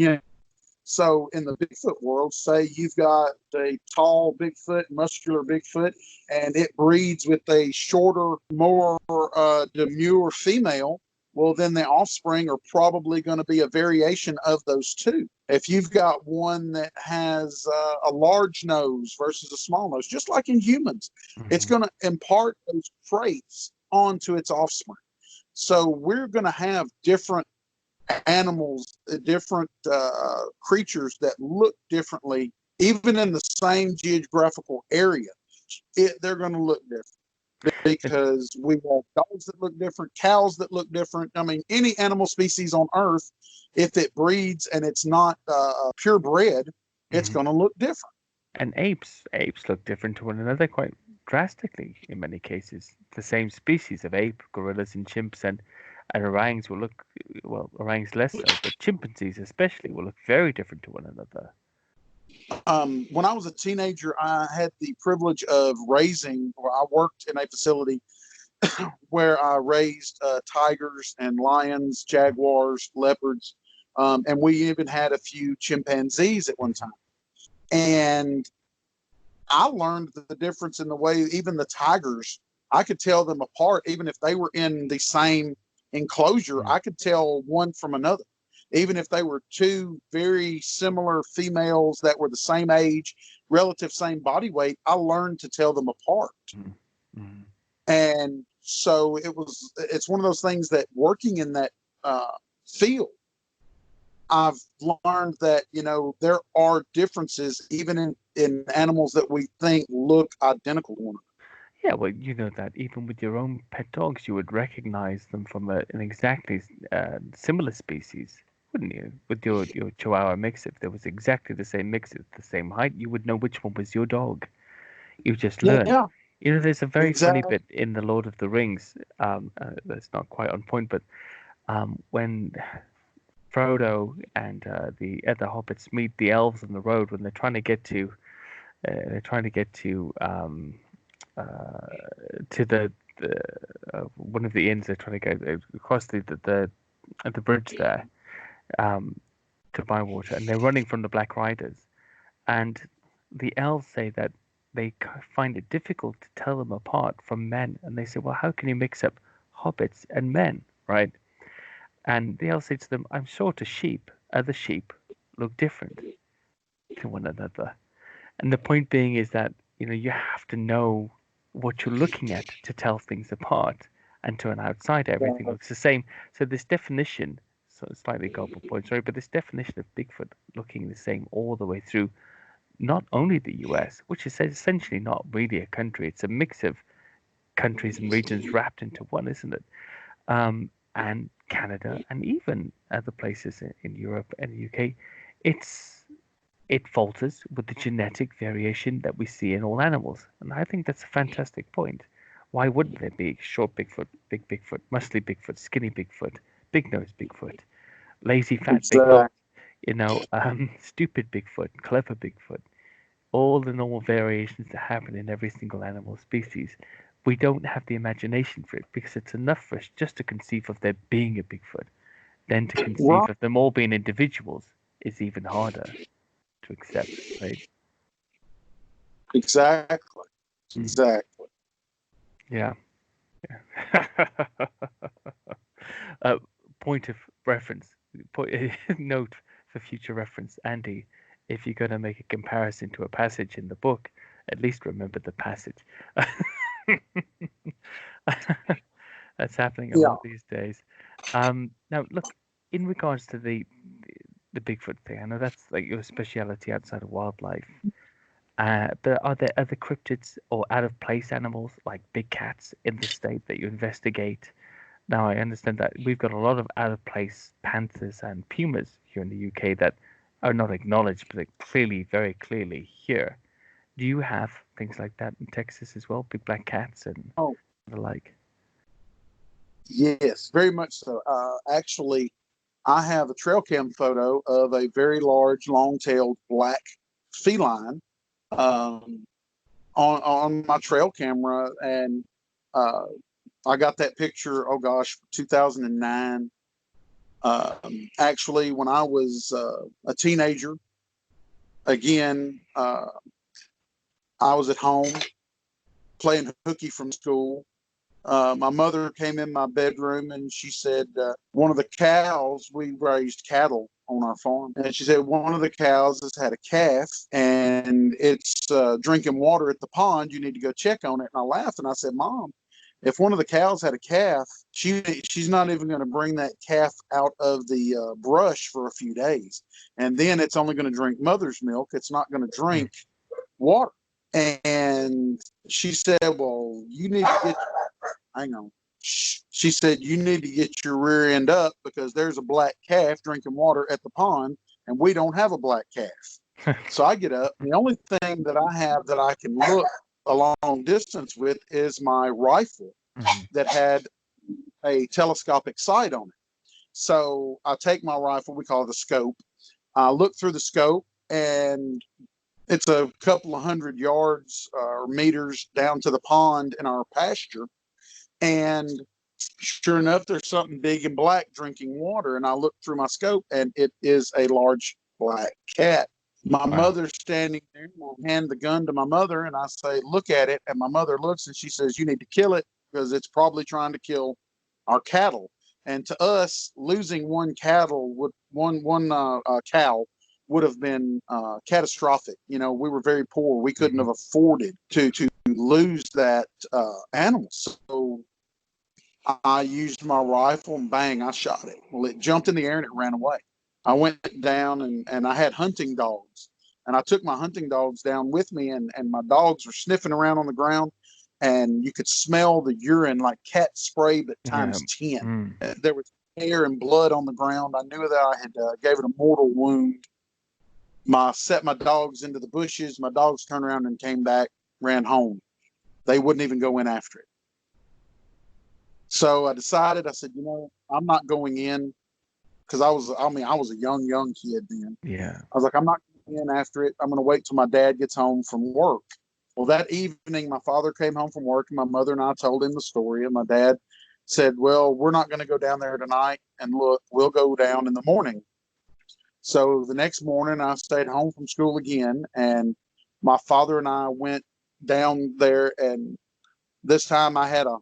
A: So in the Bigfoot world, say you've got a tall Bigfoot, muscular Bigfoot, and it breeds with a shorter, more demure female. Well, then the offspring are probably going to be a variation of those two. If you've got one that has a large nose versus a small nose, just like in humans, it's
B: Hmm.
A: going to impart those traits onto its offspring. So we're going to have different animals, different creatures that look differently, even in the same geographical area. They're going to look different because we have dogs that look different, cows that look different. I mean, any animal species on Earth, if it breeds and it's not purebred, it's
B: Hmm.
A: going to look different.
B: And apes look different to one another quite drastically in many cases. The same species of ape, gorillas and chimps and orangs will look, well, orangs less so, but chimpanzees especially will look very different to one another.
A: When I was a teenager, I had the privilege of raising, or I worked in a facility where I raised tigers and lions, jaguars, leopards, And we even had a few chimpanzees at one time. And I learned the difference in the way even the tigers, I could tell them apart, even if they were in the same enclosure. I could tell one from another, even if they were two very similar females that were the same age, relative same body weight. I learned to tell them apart.
B: Mm-hmm.
A: And so it's one of those things that working in that field, I've learned that, there are differences even in animals that we think look identical to one another.
B: Yeah, well, you know that even with your own pet dogs, you would recognize them from an exactly similar species, wouldn't you? With your Chihuahua mix, if there was exactly the same mix at the same height, you would know which one was your dog. You just learn.
A: Yeah,
B: There's a very funny
A: exactly.
B: bit in The Lord of the Rings. That's not quite on point, but when Frodo and the other hobbits meet the elves on the road when they're trying to get to the one of the inns. They're trying to go across the bridge there um, to buy water, and they're running from the Black Riders. And the elves say that they find it difficult to tell them apart from men, and they say, "Well, how can you mix up hobbits and men, right?" And the elves say to them, "I'm sure to sheep, other sheep look different to one another." And the point being is that you have to know what you're looking at to tell things apart, and to an outsider, everything looks the same. So this definition, so slightly gobble point, sorry, but this definition of Bigfoot looking the same all the way through, not only the U.S., which is essentially not really a country, it's a mix of countries and regions wrapped into one, isn't it? And Canada, and even other places in Europe and the UK, it falters with the genetic variation that we see in all animals. And I think that's a fantastic point. Why wouldn't there be short Bigfoot, big Bigfoot, muscly Bigfoot, skinny Bigfoot, big nose Bigfoot, lazy fat Bigfoot,
A: Exactly.
B: stupid Bigfoot, clever Bigfoot, all the normal variations that happen in every single animal species. We don't have the imagination for it because it's enough for us just to conceive of there being a Bigfoot. Then to conceive
A: Right.
B: of them all being individuals is even harder to accept, right?
A: Exactly.
B: Mm.
A: Exactly.
B: Yeah. Yeah. uh, point of reference, note for future reference, Andy. If you're going to make a comparison to a passage in the book, at least remember the passage. That's happening a
A: Yeah.
B: lot these days. Now, look, in regards to the Bigfoot thing, I know that's like your speciality outside of wildlife. But are there other cryptids or out of place animals like big cats in the state that you investigate? Now, I understand that we've got a lot of out of place panthers and pumas here in the UK that are not acknowledged, but they're clearly, very clearly here. Do you have things like that in Texas as well? Big black cats and
A: Oh,
B: the like?
A: yes, very much so. Actually, I have a trail cam photo of a very large, long-tailed black feline um, on my trail camera, and uh, I got that picture. Oh gosh, 2009. Actually, when I was a teenager, again, I was at home playing hooky from school. My mother came in my bedroom and she said, one of the cows, we raised cattle on our farm. And she said, one of the cows has had a calf and it's drinking water at the pond. You need to go check on it. And I laughed and I said, Mom, if one of the cows had a calf, she's not even going to bring that calf out of the brush for a few days. And then it's only going to drink mother's milk. It's not going to drink water. And she said, well, you need to get, hang on. She said, you need to get your rear end up because there's a black calf drinking water at the pond and we don't have a black calf. So I get up. The only thing that I have that I can look a long distance with is my rifle that had a telescopic sight on it. So I take my rifle, we call it a scope. I look through the scope and it's a couple of 100 yards or meters down to the pond in our pasture. And Sure enough, there's something big and black drinking water. And I look through my scope, and it is a large black cat. My
B: Wow.
A: mother's standing there, and I hand the gun to my mother, and I say, look at it. And my mother looks, and she says, you need to kill it because it's probably trying to kill our cattle. And to us, losing one cow would have been catastrophic. You know, we were very poor. We couldn't have afforded to lose that animal. So I used my rifle and bang, I shot it. Well, it jumped in the air and it ran away. I went down and I had hunting dogs. And I took my hunting dogs down with me, and my dogs were sniffing around on the ground, and you could smell the urine like cat spray, but times 10. There was hair and blood on the ground. I knew that I had gave it a mortal wound. Set my dogs into the bushes. My dogs turned around and came back, ran home. They wouldn't even go in after it. So I decided, I said, you know, I'm not going in, because I was a young kid then.
B: Yeah.
A: I was like, I'm not going in after it. I'm going to wait till my dad gets home from work. Well, that evening, my father came home from work, and my mother and I told him the story. And my dad said, well, we're not going to go down there tonight and look. We'll go down in the morning. So the next morning, I stayed home from school again, and my father and I went down there. And this time I had a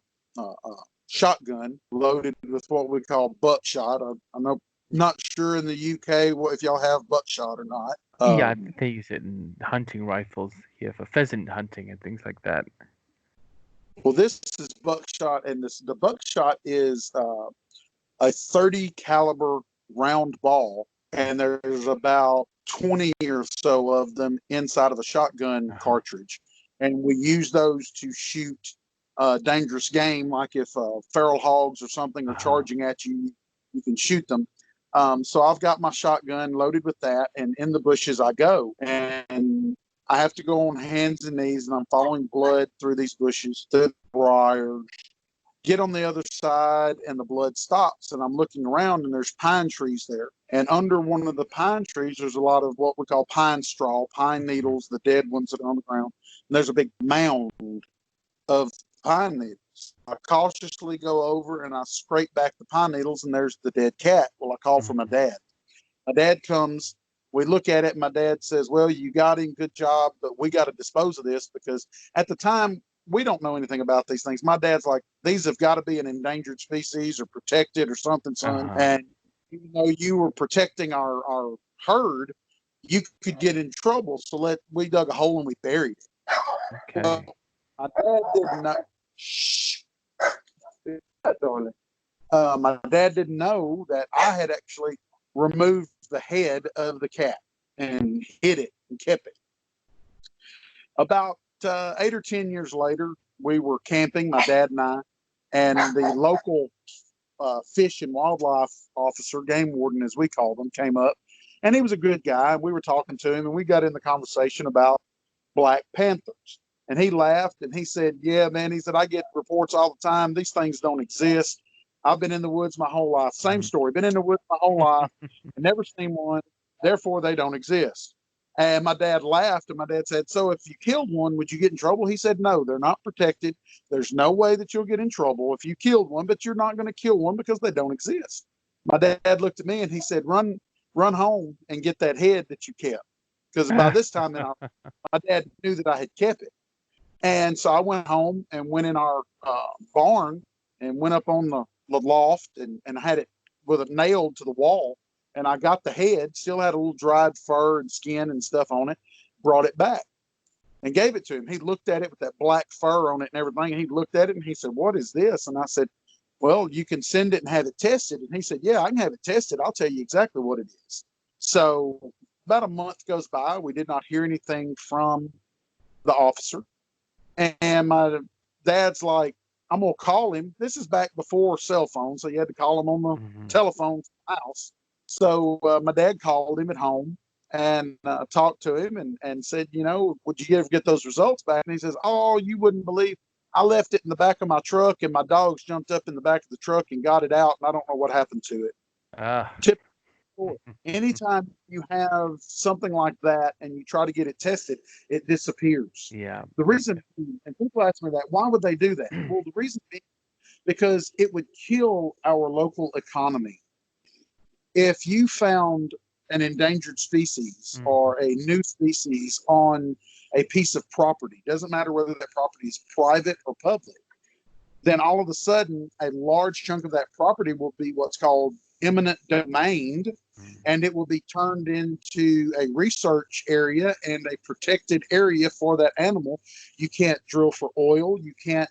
A: shotgun loaded with what we call buckshot. I'm not sure in the UK if y'all have buckshot or not.
B: Yeah, they use it in hunting rifles here for pheasant hunting and things like that.
A: Well, this is buckshot, and the buckshot is a 30 caliber round ball, and there's about 20 or so of them inside of a shotgun cartridge, and we use those to shoot dangerous game, like if feral hogs or something are charging at you, you can shoot them. So I've got my shotgun loaded with that, and in the bushes I go, and I have to go on hands and knees, and I'm following blood through these bushes, through the briars, get on the other side, and the blood stops, and I'm looking around, and there's pine trees there. And under one of the pine trees, there's a lot of what we call pine straw, pine needles, the dead ones that are on the ground. And there's a big mound of pine needles. I cautiously go over and I scrape back the pine needles, and there's the dead cat. Well, I call for my dad. My dad comes. We look at it, and my dad says, well, you got him, good job, but we got to dispose of this, because at the time, we don't know anything about these things. My dad's like, these have got to be an endangered species or protected or something, son. And even though you were protecting our herd, you could get in trouble. So we dug a hole and we buried it.
B: Okay.
A: My dad did not. Shh. My dad didn't know that I had actually removed the head of the cat and hid it and kept it. About 8 or 10 years later, we were camping, my dad and I, and the local fish and wildlife officer, game warden as we called him, came up, and he was a good guy. We were talking to him, and we got in the conversation about black panthers. And he laughed, and he said, yeah, man, he said, I get reports all the time. These things don't exist. I've been in the woods my whole life. Same story. Been in the woods my whole life. Never seen one. Therefore, they don't exist. And my dad laughed, and my dad said, so if you killed one, would you get in trouble? He said, no, they're not protected. There's no way that you'll get in trouble if you killed one, but you're not going to kill one because they don't exist. My dad looked at me, and he said, run home and get that head that you kept. Because by this time, my dad knew that I had kept it. And so I went home and went in our barn and went up on the loft and had it with a nailed to the wall. And I got the head, still had a little dried fur and skin and stuff on it, brought it back and gave it to him. He looked at it with that black fur on it and everything. And he looked at it and he said, what is this? And I said, well, you can send it and have it tested. And he said, yeah, I can have it tested. I'll tell you exactly what it is. So about a month goes by. We did not hear anything from the officer. And my dad's like, I'm going to call him. This is back before cell phones, so you had to call him on the telephone from the house. So my dad called him at home and talked to him and said, you know, would you ever get those results back? And he says, oh, you wouldn't believe. I left it in the back of my truck, and my dogs jumped up in the back of the truck and got it out, and I don't know what happened to it. Anytime you have something like that and you try to get it tested, it disappears.
B: Yeah.
A: The reason, and people ask me that, why would they do that? Well, the reason being, because it would kill our local economy. If you found an endangered species or a new species on a piece of property, doesn't matter whether that property is private or public, then all of a sudden a large chunk of that property will be what's called eminent domain, and it will be turned into a research area and a protected area for that animal. You can't drill for oil. You can't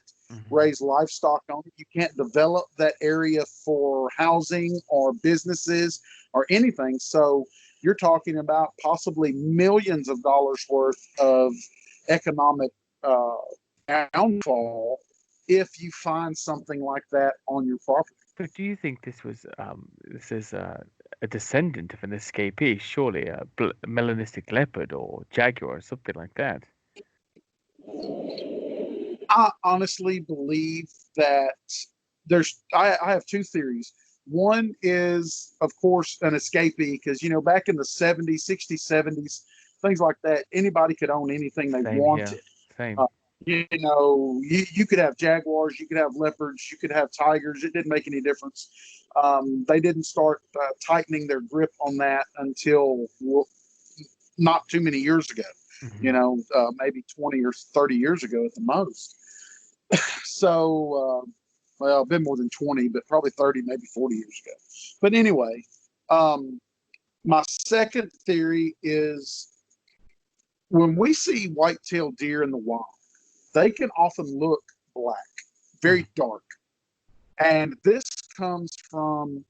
A: raise livestock on it. You can't develop that area for housing or businesses or anything. So you're talking about possibly millions of dollars worth of economic downfall if you find something like that on your property.
B: But do you think this is a descendant of an escapee? Surely a melanistic leopard or jaguar or something like that.
A: I honestly believe that I have two theories. One is, of course, an escapee, because, back in the 70s, 60s, 70s, things like that, anybody could own anything they wanted.
B: Same.
A: You could have jaguars, you could have leopards, you could have tigers. It didn't make any difference. They didn't start tightening their grip on that until not too many years ago. Maybe 20 or 30 years ago at the most. So, a bit more than 20, but probably 30, maybe 40 years ago. But anyway, my second theory is when we see white-tailed deer in the wild, they can often look black, very dark. And this comes from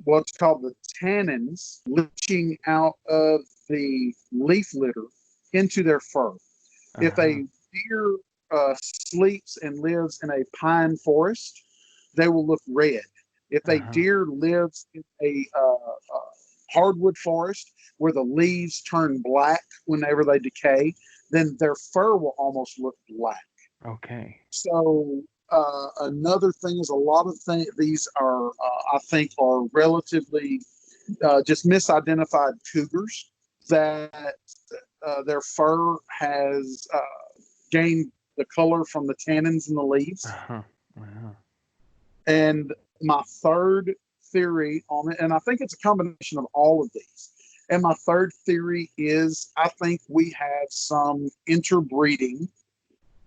A: what's called the tannins leaching out of the leaf litter into their fur. If a deer sleeps and lives in a pine forest, they will look red. If a deer lives in a hardwood forest where the leaves turn black whenever they decay, then their fur will almost look black.
B: Okay.
A: So another thing is a lot of these are, I think, are relatively just misidentified cougars that their fur has gained the color from the tannins in the leaves. And my third theory on it, and I think it's a combination of all of these. And my third theory is I think we have some interbreeding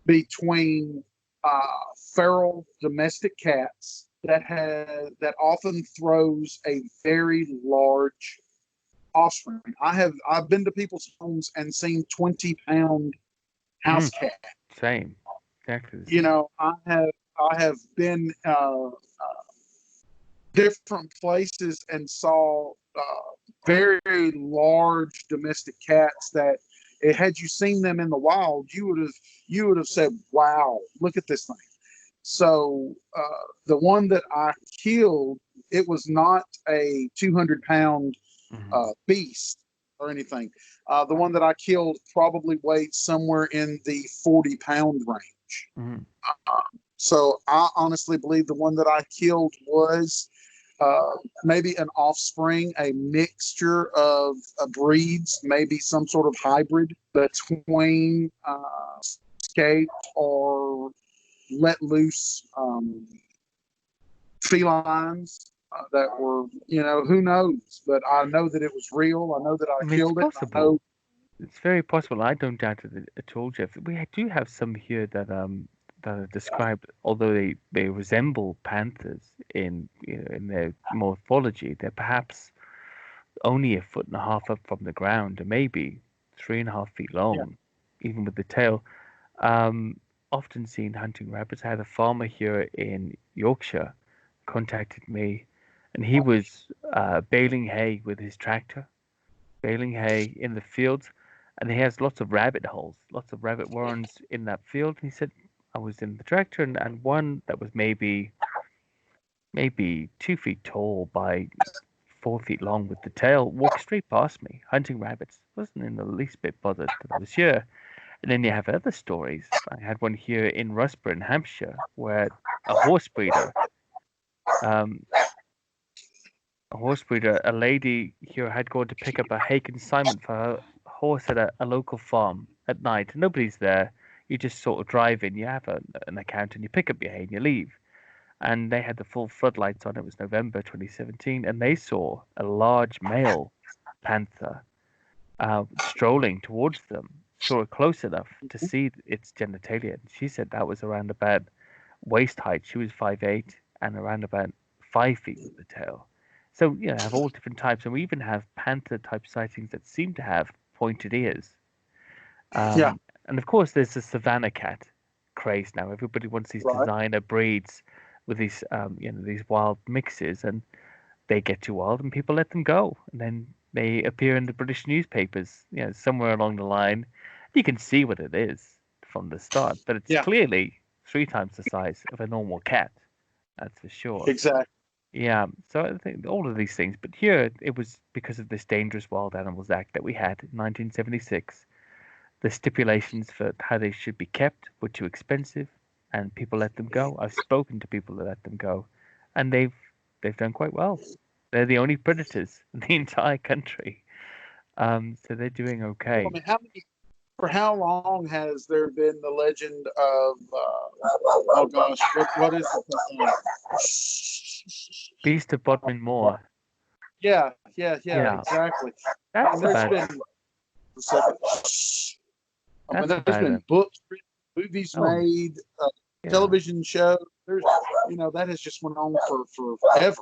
A: between feral domestic cats that often throws a very large offspring. I've been to people's homes and seen 20-pound house cat.
B: Same. Exactly.
A: I have been different places and saw very large domestic cats that had you seen them in the wild, you would have said, "Wow, look at this thing." So the one that I killed, it was not a 200-pound beast or anything. The one that I killed probably weighed somewhere in the 40-pound range. So I honestly believe the one that I killed was maybe an offspring, a mixture of breeds, maybe some sort of hybrid between escaped or let loose felines that were, who knows? But I know that it was real. I know that I killed
B: it's
A: it.
B: possible. It's very possible. I don't doubt it at all, Jeff. We do have some here that are described, although they resemble panthers in their morphology. They're perhaps only 1.5 feet up from the ground, and maybe 3.5 feet long, even with the tail. Often seen hunting rabbits. I had a farmer here in Yorkshire contacted me, and he was baling hay with his tractor, baling hay in the fields, and he has lots of rabbit holes, lots of rabbit warrens in that field. And he said, I was in the tractor, and one that was maybe 2 feet tall by 4 feet long with the tail walked straight past me, hunting rabbits. Wasn't in the least bit bothered that I was here. And then you have other stories. I had one here in Rusborough, Hampshire, where a horse breeder, a lady here had gone to pick up a hay consignment for her horse at a local farm at night. Nobody's there. You just sort of drive in, you have an account, and you pick up your hay and you leave. and they had the full floodlights on. It was November 2017, and they saw a large male panther strolling towards them. Saw it close enough to see its genitalia. She said that was around about waist height. She was 5'8" and around about 5 feet with the tail. So have all different types, and we even have panther type sightings that seem to have pointed ears.
A: Yeah.
B: And of course, there's the Savannah cat craze now. Everybody wants these
A: Right.
B: designer breeds with these, these wild mixes, and they get too wild, and people let them go, and then they appear in the British newspapers. Somewhere along the line, you can see what it is from the start, but it's
A: Yeah.
B: clearly 3 times the size of a normal cat. That's for sure.
A: Exactly.
B: Yeah, so I think all of these things, but here it was because of this Dangerous Wild Animals Act that we had in 1976. The stipulations for how they should be kept were too expensive, and people let them go. I've spoken to people that let them go, and they've done quite well. They're the only predators in the entire country, so they're doing okay.
A: I mean, for how long has there been the legend of oh gosh, what is it?
B: Beast of Bodmin Moor.
A: Yeah,
B: Yeah,
A: exactly.
B: that's
A: There's
B: about
A: been
B: that's
A: there's
B: about
A: been
B: it.
A: books written, movies made,
B: Yeah.
A: television shows. There's that has just went on for forever.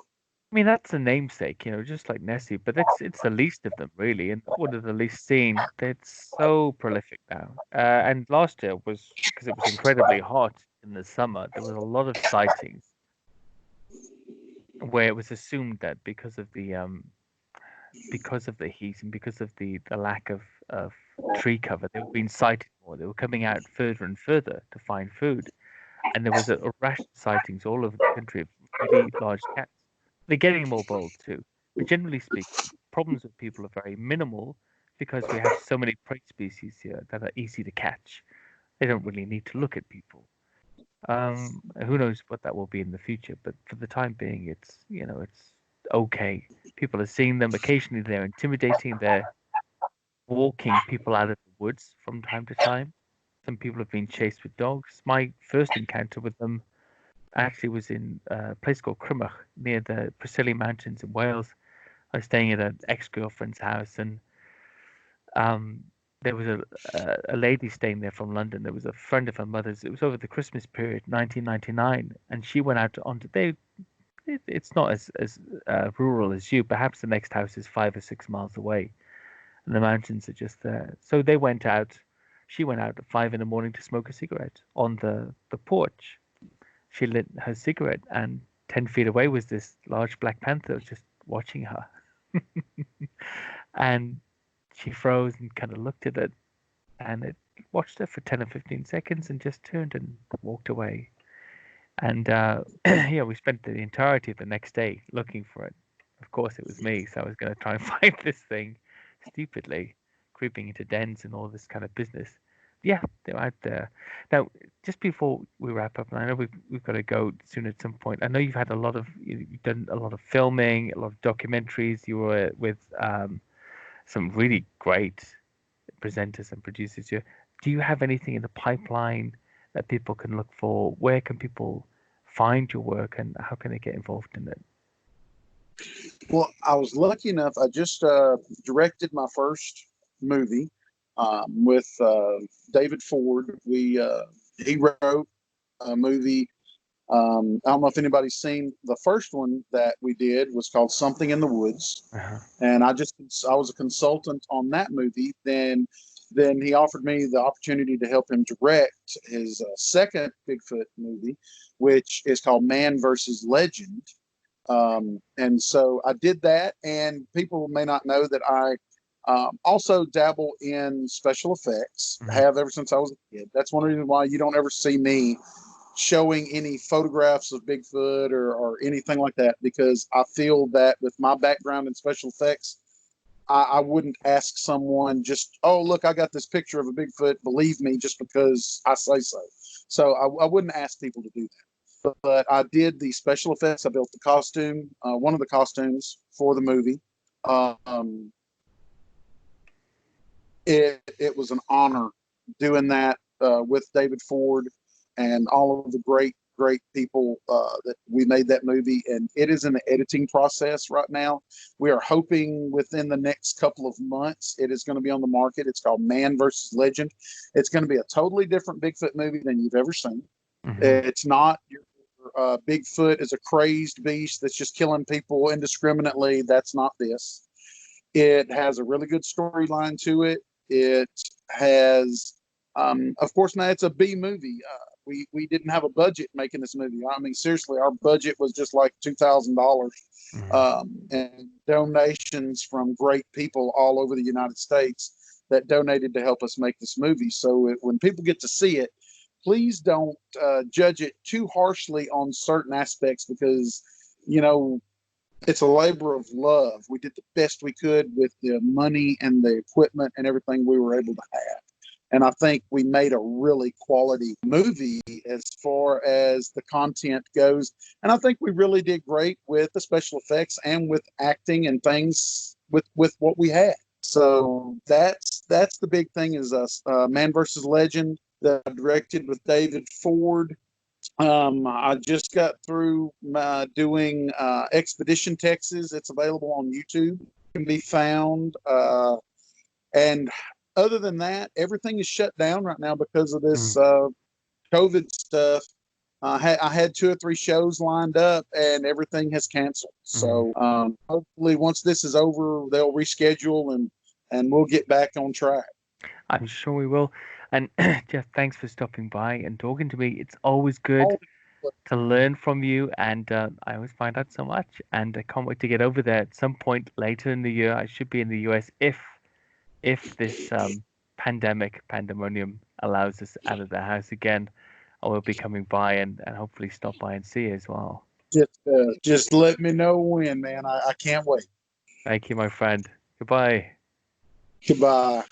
B: I mean, that's a namesake, just like Nessie, but it's the least of them, really, and one of the least seen. It's so prolific now. And last year was because it was incredibly hot in the summer. There was a lot of sightings where it was assumed that because of the heat and because of the lack of tree cover, they were being sighted more. They were coming out further and further to find food, and there was a rash of sightings all over the country of really large cats. They're getting more bold too. But generally speaking, problems with people are very minimal because we have so many prey species here that are easy to catch. They don't really need to look at people. Who knows what that will be in the future? But for the time being, it's okay. People are seeing them. Occasionally, they're intimidating. They're walking people out of the woods from time to time. Some people have been chased with dogs. My first encounter with them actually was in a place called Crymych near the Preseli Mountains in Wales. I was staying at an ex-girlfriend's house, and there was a lady staying there from London. There was a friend of her mother's. It was over the Christmas period, 1999, and she went out onto. It's not as rural as you. Perhaps the next house is 5 or 6 miles away, and the mountains are just there. So they went out. She went out at 5 in the morning to smoke a cigarette on the porch. She lit her cigarette, and 10 feet away was this large black panther just watching her. And she froze and kind of looked at it, and it watched her for 10 or 15 seconds and just turned and walked away. And we spent the entirety of the next day looking for it. Of course, it was me, so I was going to try and find this thing stupidly, creeping into dens and all this kind of business. Yeah, they're out there. Now, just before we wrap up, and I know we've got to go soon at some point. I know you've done a lot of filming, a lot of documentaries. You were with some really great presenters and producers here. Do you have anything in the pipeline that people can look for? Where can people find your work, and how can they get involved in it?
A: Well, I was lucky enough. I just directed my first movie with David Ford. He wrote a movie. I don't know if anybody's seen the first one that we did was called Something in the Woods, and I was a consultant on that movie. Then he offered me the opportunity to help him direct his second Bigfoot movie, which is called Man versus Legend. And so I did that, and people may not know that I also dabble in special effects. Have ever since I was a kid. That's one reason why you don't ever see me showing any photographs of Bigfoot or anything like that, because I feel that with my background in special effects, I wouldn't ask someone just, oh, look, I got this picture of a Bigfoot, believe me, just because I say so. So I wouldn't ask people to do that. But I did the special effects. I built the costume, one of the costumes for the movie. It was an honor doing that with David Ford and all of the great great people that we made that movie, and it is in the editing process right now. We are hoping within the next couple of months it is going to be on the market. It's called Man versus Legend. It's going to be a totally different Bigfoot movie than you've ever seen. It's not your Bigfoot is a crazed beast that's just killing people indiscriminately. That's not this. It has a really good storyline to it. It has, of course, now it's a B movie. We didn't have a budget making this movie. I mean, seriously, our budget was just like $2,000, and donations from great people all over the United States that donated to help us make this movie. So when people get to see it, please don't judge it too harshly on certain aspects, because, you know, it's a labor of love. We did the best we could with the money and the equipment and everything we were able to have. And I think we made a really quality movie as far as the content goes. And I think we really did great with the special effects and with acting and things with what we had. So that's the big thing is us. Man versus Legend, that I directed with David Ford. I just got through doing Expedition Texas. It's available on YouTube. It can be found. And other than that, everything is shut down right now because of this COVID stuff. I had 2 or 3 shows lined up, and everything has canceled. So hopefully, once this is over, they'll reschedule and we'll get back on track.
B: I'm sure we will. And Jeff, thanks for stopping by and talking to me. It's always good to learn from you, and I always find out so much. And I can't wait to get over there at some point later in the year. I should be in the US if this pandemonium allows us out of the house again. I will be coming by and hopefully stop by and see you as well.
A: Just let me know when, man. I can't wait.
B: Thank you, my friend. Goodbye.
A: Goodbye.